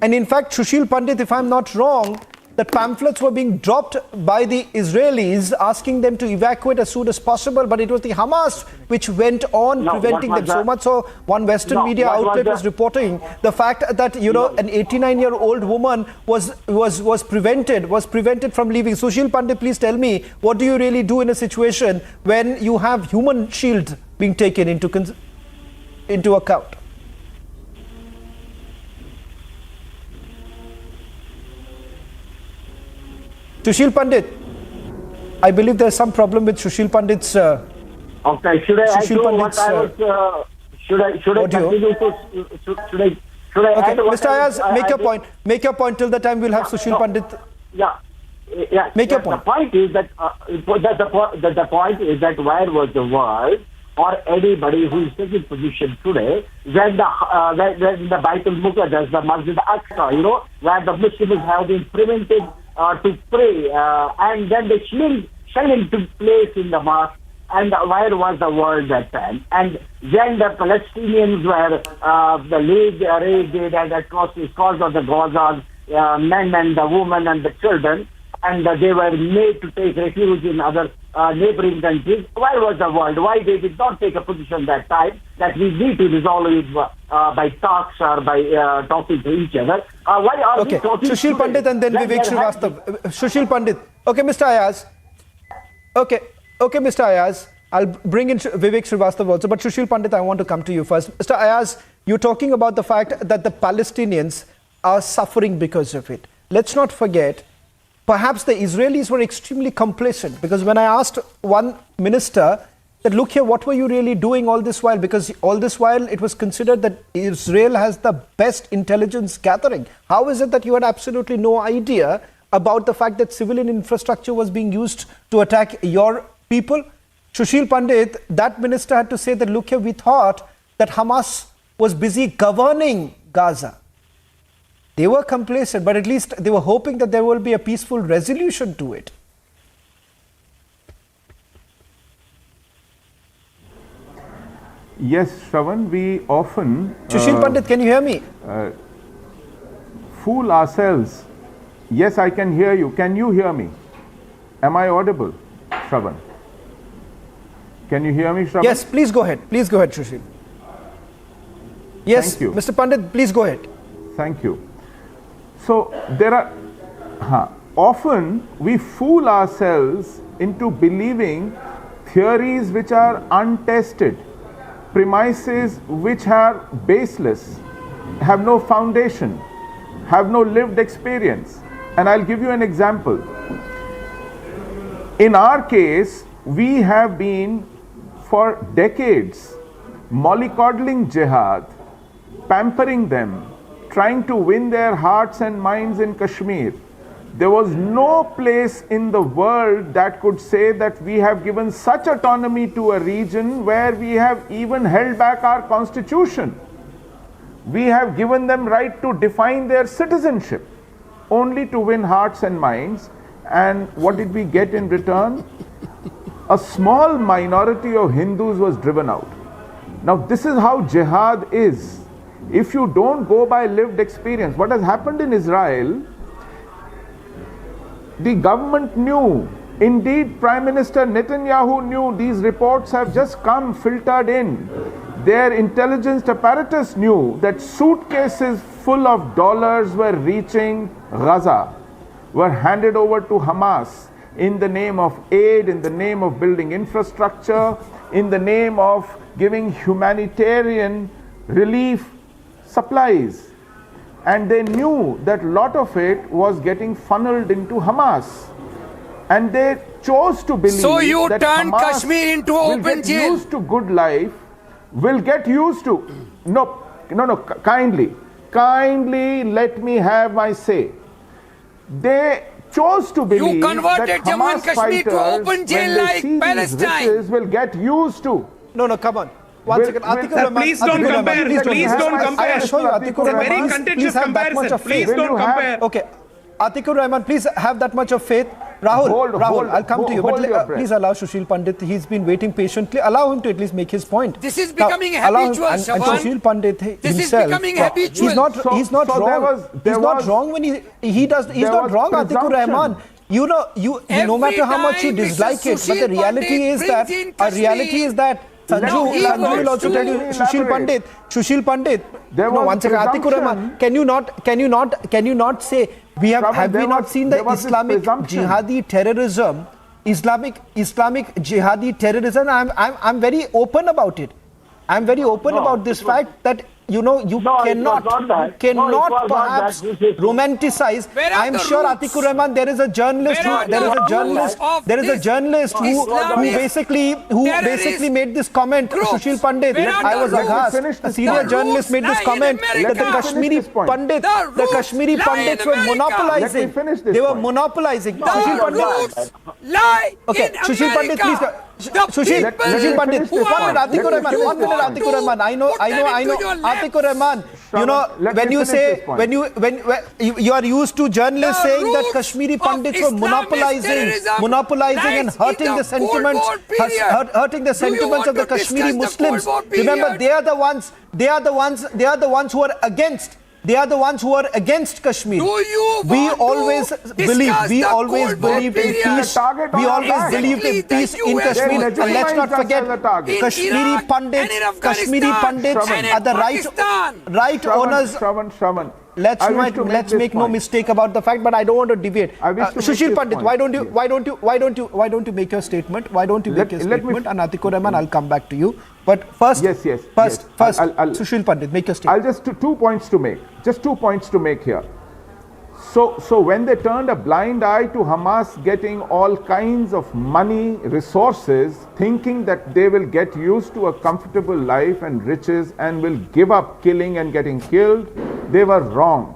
And in fact, Sushil Pandit, if I'm not wrong, that pamphlets were being dropped by the Israelis asking them to evacuate as soon as possible, but it was the Hamas which went on preventing them so much. So one Western media outlet was reporting the fact that, you know, an 89-year-old woman was prevented from leaving. Sushil Pandit, please tell me, what do you really do in a situation when you have human shield being taken into account? Sushil Pandit, I believe there's some problem with Sushil Pandit's. Okay, should I add what I was? Should I continue to? Should I? Okay, Mr. Ayaz, make your point till the time we'll have Sushil Pandit. Yeah. Make your point. The point is that the point is that where was the world or anybody who is taking position today when the Baitul Muqaddas, the Masjid Aqsa, you know, where the Muslims have been prevented to pray, and then the shelling took place in the mosque, and where was the world that time? And then the Palestinians were the League raided and atrocities caused of the Gaza, men and the women and the children, and they were made to take refuge in other neighboring countries. Where was the world? Why they did not take a position that time that we need to resolve it by talks or by talking to each other? Why are we talking Sushil Pandit and then Vivek Srivastava. Sushil Pandit. Okay, Mr. Ayaz. Okay, Mr. Ayaz. I'll bring in Vivek Srivastava also. But Sushil Pandit, I want to come to you first. Mr. Ayaz, you're talking about the fact that the Palestinians are suffering because of it. Let's not forget, perhaps the Israelis were extremely complacent, because when I asked one minister that, look here, what were you really doing all this while? Because all this while it was considered that Israel has the best intelligence gathering. How is it that you had absolutely no idea about the fact that civilian infrastructure was being used to attack your people? Sushil Pandit, that minister had to say that, look here, we thought that Hamas was busy governing Gaza. They were complacent, but at least they were hoping that there will be a peaceful resolution to it. Yes, Shravan, we often... Sushil Pandit, can you hear me? Fool ourselves. Yes, I can hear you. Can you hear me? Am I audible, Shravan? Can you hear me, Shravan? Yes, please go ahead. Please go ahead, Sushil. Yes, thank you. Mr. Pandit, please go ahead. Thank you. So, there are... often we fool ourselves into believing theories which are untested, premises which are baseless, have no foundation, have no lived experience. And I'll give you an example. In our case, we have been for decades mollycoddling jihad, pampering them, trying to win their hearts and minds in Kashmir. There was no place in the world that could say that we have given such autonomy to a region where we have even held back our constitution. We have given them right to define their citizenship, only to win hearts and minds. And what did we get in return? A small minority of Hindus was driven out. Now this is how jihad is. If you don't go by lived experience, what has happened in Israel, the government knew, indeed Prime Minister Netanyahu knew, these reports have just come filtered in. Their intelligence apparatus knew that suitcases full of dollars were reaching Gaza, were handed over to Hamas in the name of aid, in the name of building infrastructure, in the name of giving humanitarian relief, supplies. And they knew that a lot of it was getting funneled into Hamas. And they chose to believe So you that turned Hamas Kashmir into will open get jail. used to good life, will get used to. No, kindly let me have my say. They chose to believe converted that Jammu and Hamas Kashmir to fighters, open jail when they like see these Palestine. riches, will get used to. No, come on. One second. Atikur Rahman, please don't Atikur Rahman, compare. Please don't compare. I assure you, Atikur It's a Rahman, very please contentious have that much comparison. of Please faith. don't compare. Okay. Atikur Rahman, please have that much of faith. Rahul, I'll come to you, but please allow Sushil Pandit. He's been waiting patiently. Allow him to at least make his point. This is becoming Allow him- habitual, and Shaban. Sushil Pandit This himself, is becoming habitual. He's not wrong. He's not wrong when he's not wrong, Atikur Rahman. No matter how much you dislike it, but the reality is that Sanju will also tell you, Sushil Pandit. No, one second, Atikur Rahman, can you not say have we not seen the Islamic jihadi terrorism? Islamic jihadi terrorism. I'm very open about it. I'm very open about this fact that you cannot perhaps romanticize. I'm sure, Atikur Rahman, there is a journalist who basically made this comment. Sushil Pandit, I was aghast. A senior journalist made this comment that the Kashmiri Pandits were monopolizing. They were monopolizing. Sushil Pandit. Okay, Sushil Pandit, please. Sushil Pandit, 1 minute, Atikur Rahman. I know, Atikur Rahman. When you are used to journalists saying that Kashmiri Pandits were monopolizing and hurting the sentiments of the Kashmiri Muslims. Remember, they are the ones who are against. They are the ones who are against Kashmir. We always believed in peace. We always believed in peace in Kashmir. And let's not forget, Kashmiri Pandits are the right owners. Shravan. Let's make no mistake about the fact, but I don't want to deviate. Sushil Pandit, why don't you make your statement? Why don't you make your statement? And Atikur Rahman, I'll come back to you. But first, Sushil Pandit, make your statement. I'll just 2 points to make. Just 2 points to make here. So when they turned a blind eye to Hamas getting all kinds of money, resources, thinking that they will get used to a comfortable life and riches and will give up killing and getting killed, they were wrong.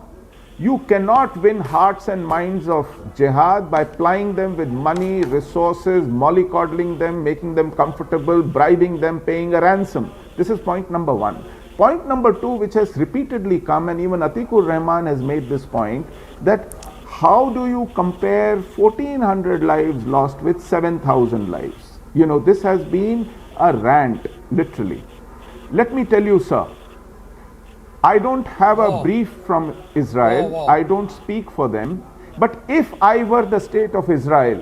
You cannot win hearts and minds of jihad by plying them with money, resources, mollycoddling them, making them comfortable, bribing them, paying a ransom. This is point number 1. Point number 2, which has repeatedly come, and even Atikur Rahman has made this point, that how do you compare 1,400 lives lost with 7,000 lives? This has been a rant, literally. Let me tell you, sir, I don't have a brief from Israel. I don't speak for them. But if I were the state of Israel,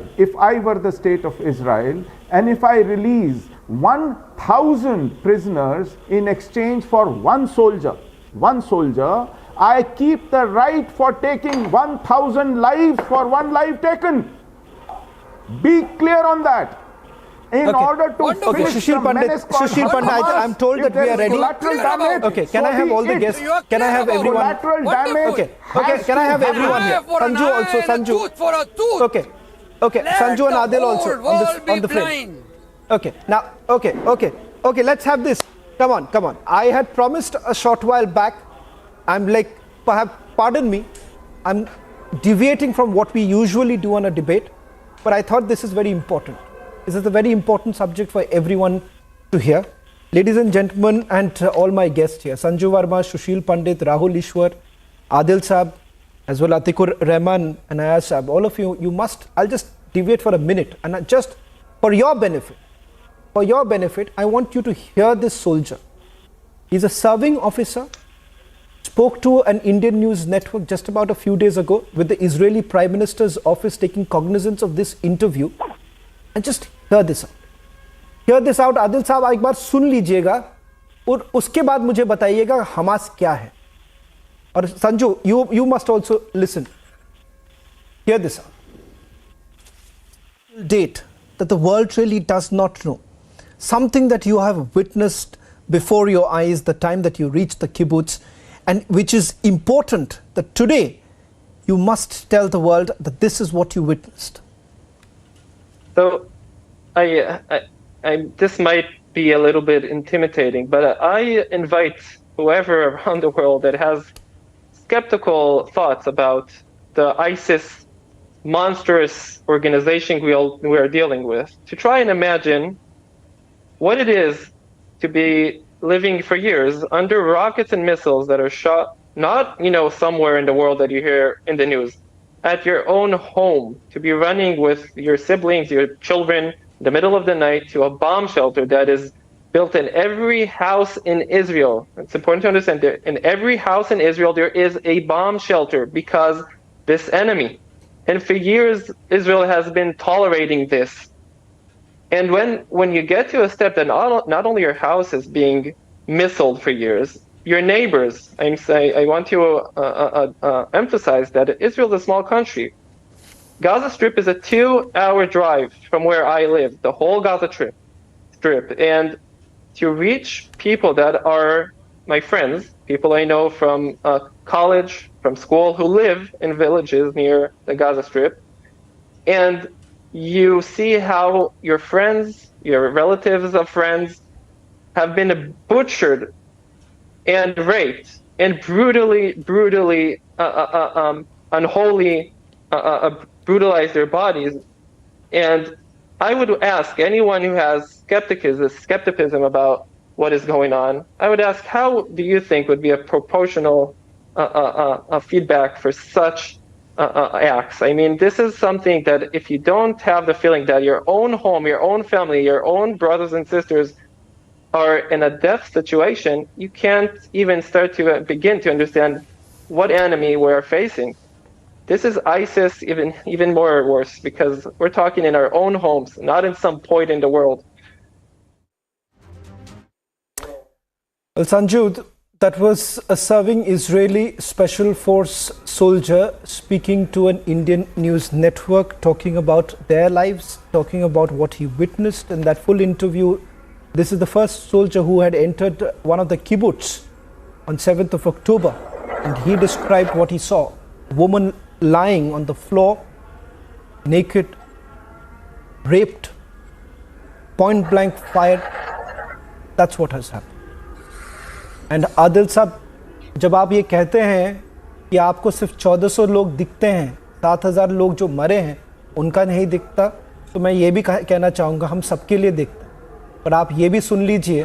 and if I release 1,000 prisoners in exchange for one soldier, I keep the right for taking 1,000 lives for one life taken. Be clear on that. In order to finish Sushil Pandit, I'm told that we are ready. Okay, can I have all the guests? Can I have everyone? Okay, can I have everyone here? Sanju. Okay, Sanju and Adil also on the frame. Okay, now, okay, let's have this. Come on. I had promised a short while back. I'm like, perhaps, pardon me, I'm deviating from what we usually do on a debate, but I thought this is very important. This is a very important subject for everyone to hear. Ladies and gentlemen, and all my guests here, Sanju Verma, Sushil Pandit, Rahul Ishwar, Adil Saab, as well Atikur Rahman and Ayaz Saab, all of you must, I'll just deviate for a minute, and just for your benefit, I want you to hear this soldier. He's a serving officer, spoke to an Indian news network just about a few days ago with the Israeli Prime Minister's office taking cognizance of this interview. And just hear this out. Adil साहब एक बार सुन लीजिएगा और उसके बाद मुझे बताइएगा Hamas क्या है. और Sanju, you must also listen. Hear this out. Date that the world really does not know. Something that you have witnessed before your eyes the time that you reached the kibbutz, and which is important, that today you must tell the world that this is what you witnessed? So, this might be a little bit intimidating, but I invite whoever around the world that has skeptical thoughts about the ISIS monstrous organization we are dealing with to try and imagine what it is to be living for years under rockets and missiles that are shot not, somewhere in the world that you hear in the news, at your own home, to be running with your siblings, your children, in the middle of the night to a bomb shelter that is built in every house in Israel. It's important to understand that in every house in Israel there is a bomb shelter because this enemy. And for years, Israel has been tolerating this. And when you get to a step that not only your house is being missiled for years, your neighbors, I want to emphasize that Israel is a small country. Gaza Strip is a 2-hour drive from where I live, the whole Gaza Strip. And to reach people that are my friends, people I know from college, from school, who live in villages near the Gaza Strip, and you see how your friends, your relatives of friends, have been butchered and raped and brutally unholy brutalized their bodies. And I would ask anyone who has skepticism about what is going on, I would ask, how do you think would be a proportional feedback for such acts? I mean, this is something that if you don't have the feeling that your own home, your own family, your own brothers and sisters are in a death situation, you can't even start to begin to understand what enemy we're facing. This is ISIS even more worse, because we're talking in our own homes, not in some point in the world. Well, Sanju, that was a serving Israeli Special Force soldier speaking to an Indian news network, talking about their lives, talking about what he witnessed in that full interview. This is the first soldier who had entered one of the kibbutz on 7th of October, and he described what he saw. A woman lying on the floor, naked, raped, point blank fired. That's what has happened. And Adil साहब, जब आप ये कहते हैं कि आपको सिर्फ 1400 लोग दिखते हैं, 7000 लोग जो मरे हैं उनका नहीं दिखता, तो मैं ये भी कहना चाहूँगा हम सबके लिए दिखता है। पर आप ये भी सुन लीजिए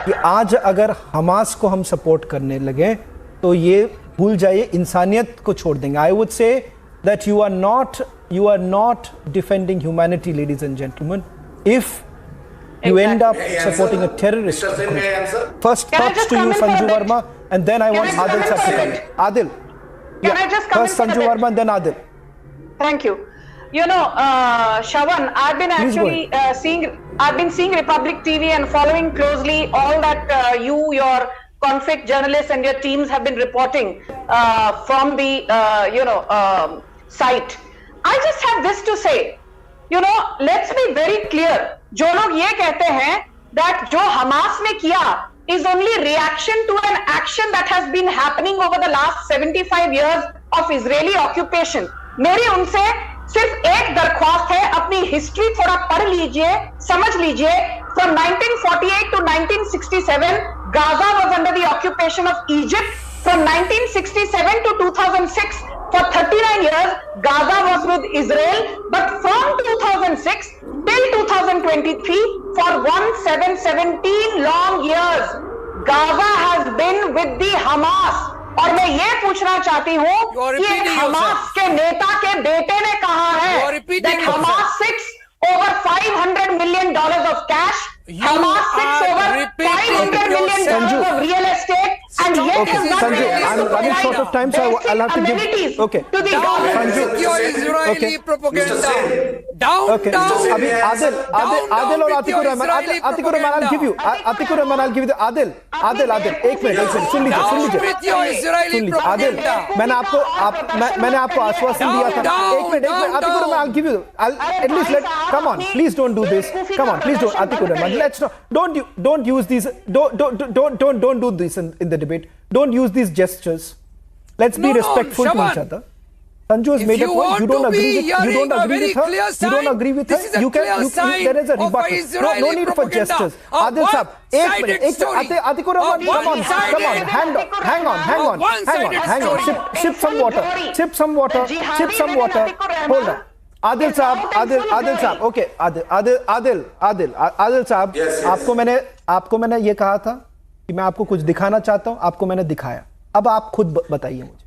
कि आज अगर हमास को हम सपोर्ट करने लगे तो ये भूल जाइए, इंसानियत को छोड़ देंगे। I would say that you are not defending humanity, ladies and gentlemen, if you end up supporting a terrorist group. First thoughts to you, Sanju Verma, and then I want Adil sir to come. Adil. Can I just come first Sanju Verma and then Adil. Thank you. Shravan, I've been seeing Republic TV and following closely all that your conflict journalists and your teams have been reporting from the site. I just have this to say, let's be very clear. जो लोग ये कहते हैं that जो Hamas ने किया is only reaction to an action that has been happening over the last 75 years of Israeli occupation. मेरी उनसे सिर्फ एक दरख्वास्त है, अपनी हिस्ट्री थोड़ा पढ़ लीजिए, समझ लीजिए. From 1948 to 1967, Gaza was under the occupation of Egypt. From 1967 to 2006, for 39 years, Gaza was with Israel. But from 2006 till 2023, for 17 long years, Gaza has been with the Hamas. और मैं ये पूछना चाहती हूँ कि हमास के नेता के बेटे ने कहा है that Hamas sits over $500 million of cash. Hamas sits over $500 million of real estate, and yet is not I'm running short of time, so I'll have to give. Okay. To the government. Your Israeli propaganda. Down. अभी आदिल और आतिकुर Rahman, I'll give you. आतिकुर Rahman, I'll give you. Adil, एक minute, सुन लीजिए. आदिल, मैंने आपको आश्वासन दिया था. एक minute, Atiqur Rahman, I'll give you. At least come on, please don't do this. Come on, please don't, Atiqur Rahman. Let's not. Don't use these. Don't do this in the debate. don't use these gestures. Let's be respectful to each other. Sanju has made a point. You don't agree with her. You don't agree with her. You can. There is a rebuttal. No need for gestures. Adil Sahab, एक minute. Atikur Rahman, come on. Hang on. Sip some water. Hold on. Adil Sahab. Okay. Adil Sahab. आपको मैंने ये कहा था कि मैं आपको कुछ दिखाना चाहता हूं. आपको मैंने दिखाया. अब आप खुद बताइए मुझे.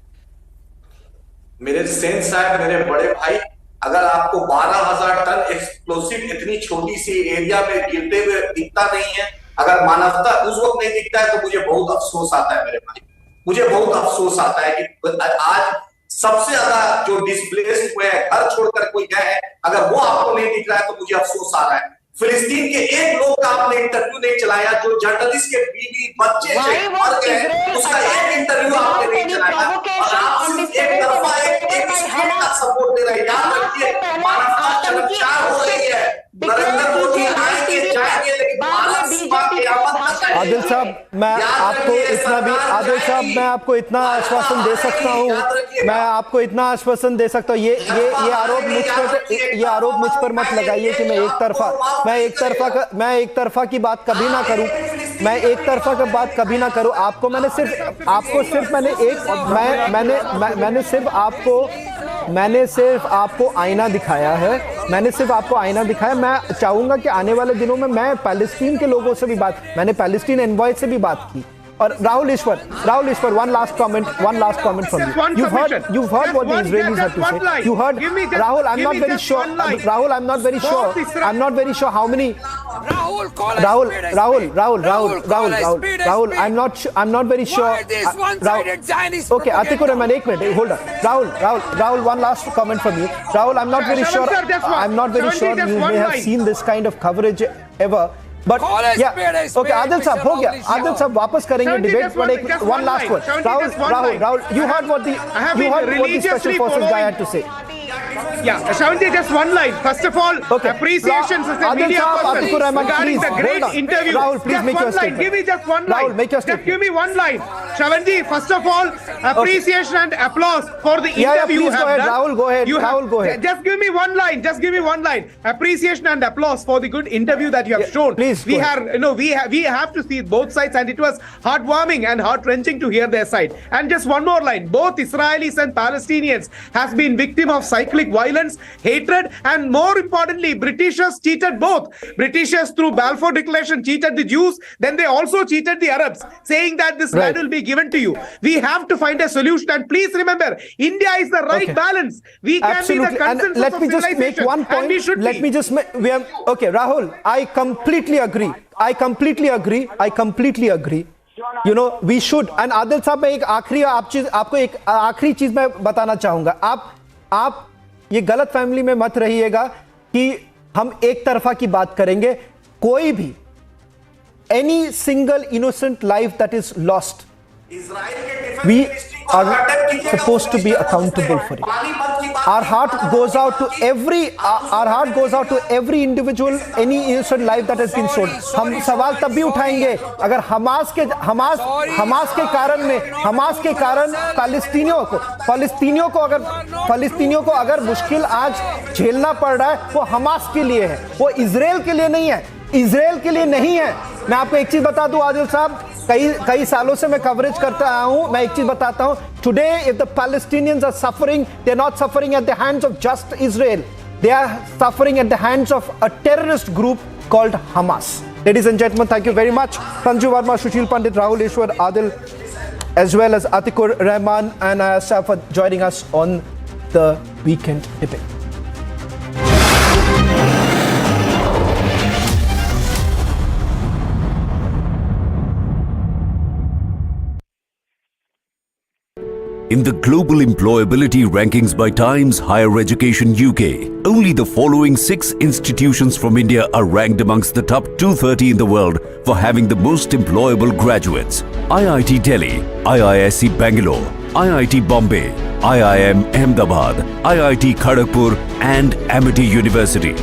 मेरे सेन साहब, मेरे बड़े भाई, अगर आपको 12,000 टन एक्सप्लोसिव इतनी छोटी सी एरिया में गिरते हुए दिखता नहीं है, अगर मानवता उस वक्त नहीं दिखता है, तो मुझे बहुत अफसोस आता है मेरे भाई. मुझे बहुत अफसोस आता है कि आज सबसे ज्यादा जो डिस्प्लेस्ड हुए हैं, घर छोड़कर कोई गए हैं, अगर वो आपको नहीं दिख रहा है तो मुझे अफसोस आ रहा है. फिलिस्तीन के एक लोग का आपने इंटरव्यू नहीं चलाया, जो जर्नलिस्ट के बीवी बच्चे मर गए, उसका एक इंटरव्यू आपने नहीं चलाया, और आप सिर्फ एक तरफा एक स्टेट का सपोर्ट दे रहे हैं. याद रखिए, मानवता चमत्कार हो रही है. नरेंद्र मोदी आएंगे जाएंगे, लेकिन मानव सीमा के आदिल साहब, मैं आपको इतना आश्वासन दे सकता हूं. मैं आपको इतना आश्वासन दे सकता हूं. ये आरोप मुझ पर मत लगाइए कि मैं एक तरफा की बात कभी ना करूं. मैं एक तरफा की बात कभी ना करूं. मैंने सिर्फ आपको आईना दिखाया है. मैं चाहूंगा कि आने वाले दिनों में मैं पैलेस्टीन के लोगों से भी मैंने पैलेस्टीन एनवॉय से भी बात की. और राहुल ईश्वर, one last comment from you. You've heard what the Israelis have to say. You heard Rahul. I'm not very sure. I'm not very sure how many. Rahul. I'm not very sure. Okay, Atikur Rahman, 1 minute. Hold on. Rahul, one last comment from you. Rahul, I'm not very sure. You may have seen this kind of coverage ever. But yeah, okay, Adil Sahab, हो गया. Adil Sahab वापस करेंगे debate. But one last word. Rahul, you heard what the special forces guy had to say. Yeah, Shavanti, just one line. First of all, appreciations as a media person regarding the great interview. Rahul, please make your statement. Give me just one line. Rahul, make your statement. Just give me one line. Shavanti, first of all, appreciation and applause for the interview you have done. Rahul, go ahead. Rahul, go ahead. Just give me one line. Appreciation and applause for the good interview that you have shown. Please, we have to see both sides, and it was heartwarming and heart-wrenching to hear their side. And just one more line. Both Israelis and Palestinians have been victim of cyclic violence, hatred, and more importantly, Britishers cheated both. Britishers through Balfour Declaration cheated the Jews, then they also cheated the Arabs, saying that this land will be given to you. We have to find a solution, and please remember, India is the right balance. We can be the consensus of civilization. Let me just make one point. Okay, Rahul, I completely agree. You know, we should. And Adil साहब, मैं आपको एक आखिरी चीज मैं बताना चाहूंगा. आप ये गलत फैमिली में मत रहिएगा कि हम एक तरफा की बात करेंगे. कोई भी any single innocent life that is lost, we are supposed to be accountable for it. Our heart goes out to every individual, any innocent life that has been sold. हम सवाल तब भी उठाएंगे अगर हमास के कारण फलस्तीनियों को अगर मुश्किल आज झेलना पड़ रहा है, वो हमास के लिए है, वो इजराइल के लिए नहीं है. मैं आपको एक चीज बता दूं आदिल साहब, कई सालों से मैं कवरेज करता आया हूं. मैं एक चीज बताता हूं. Today if the Palestinians are suffering, they are not suffering at the hands of just Israel. They are suffering at the hands of a terrorist group called Hamas. Ladies and gentlemen, thank you very much. Sanju Verma, Sushil Pandit, Rahul Ishwar, Adil, as well as Atikur Rahman and Asaf for joining us on the weekend debate. In the global employability rankings by Times Higher Education UK, only the following 6 institutions from India are ranked amongst the top 230 in the world for having the most employable graduates. IIT Delhi, IISc Bangalore, IIT Bombay, IIM Ahmedabad, IIT Kharagpur and Amity University.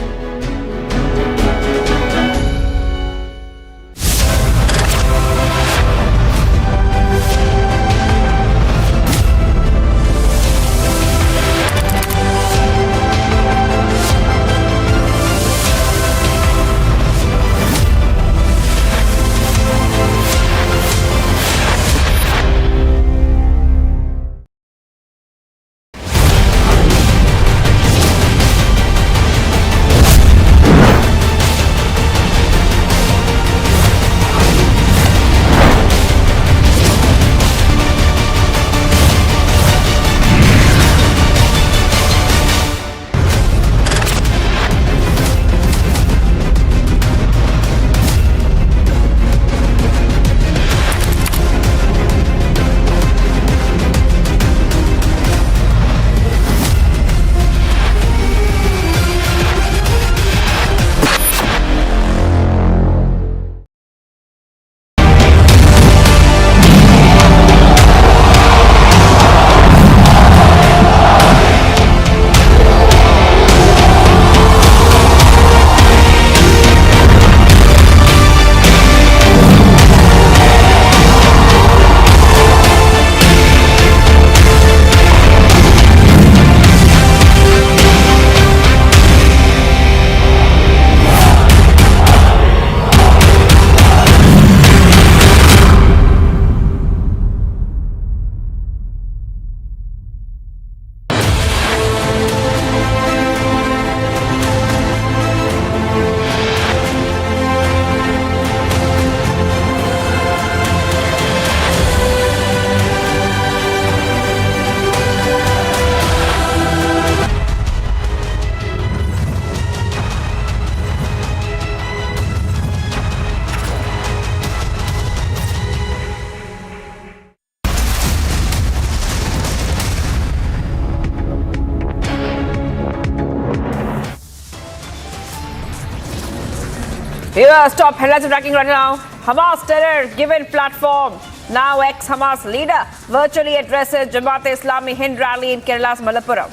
Viewers, top headlines tracking right now. Hamas terror given platform. Now ex-Hamas leader virtually addresses Jamat Islami Hind rally in Kerala's Malappuram.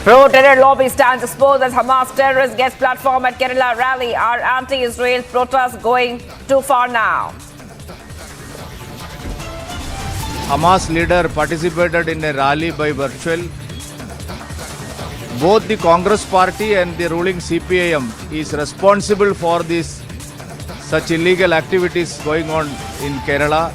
Pro-terror lobby stands exposed as Hamas terrorist guest platform at Kerala rally. Are anti-Israel protests going too far now? Hamas leader participated in a rally by virtual. Both the Congress party and the ruling CPIM is responsible for this such illegal activities going on in Kerala.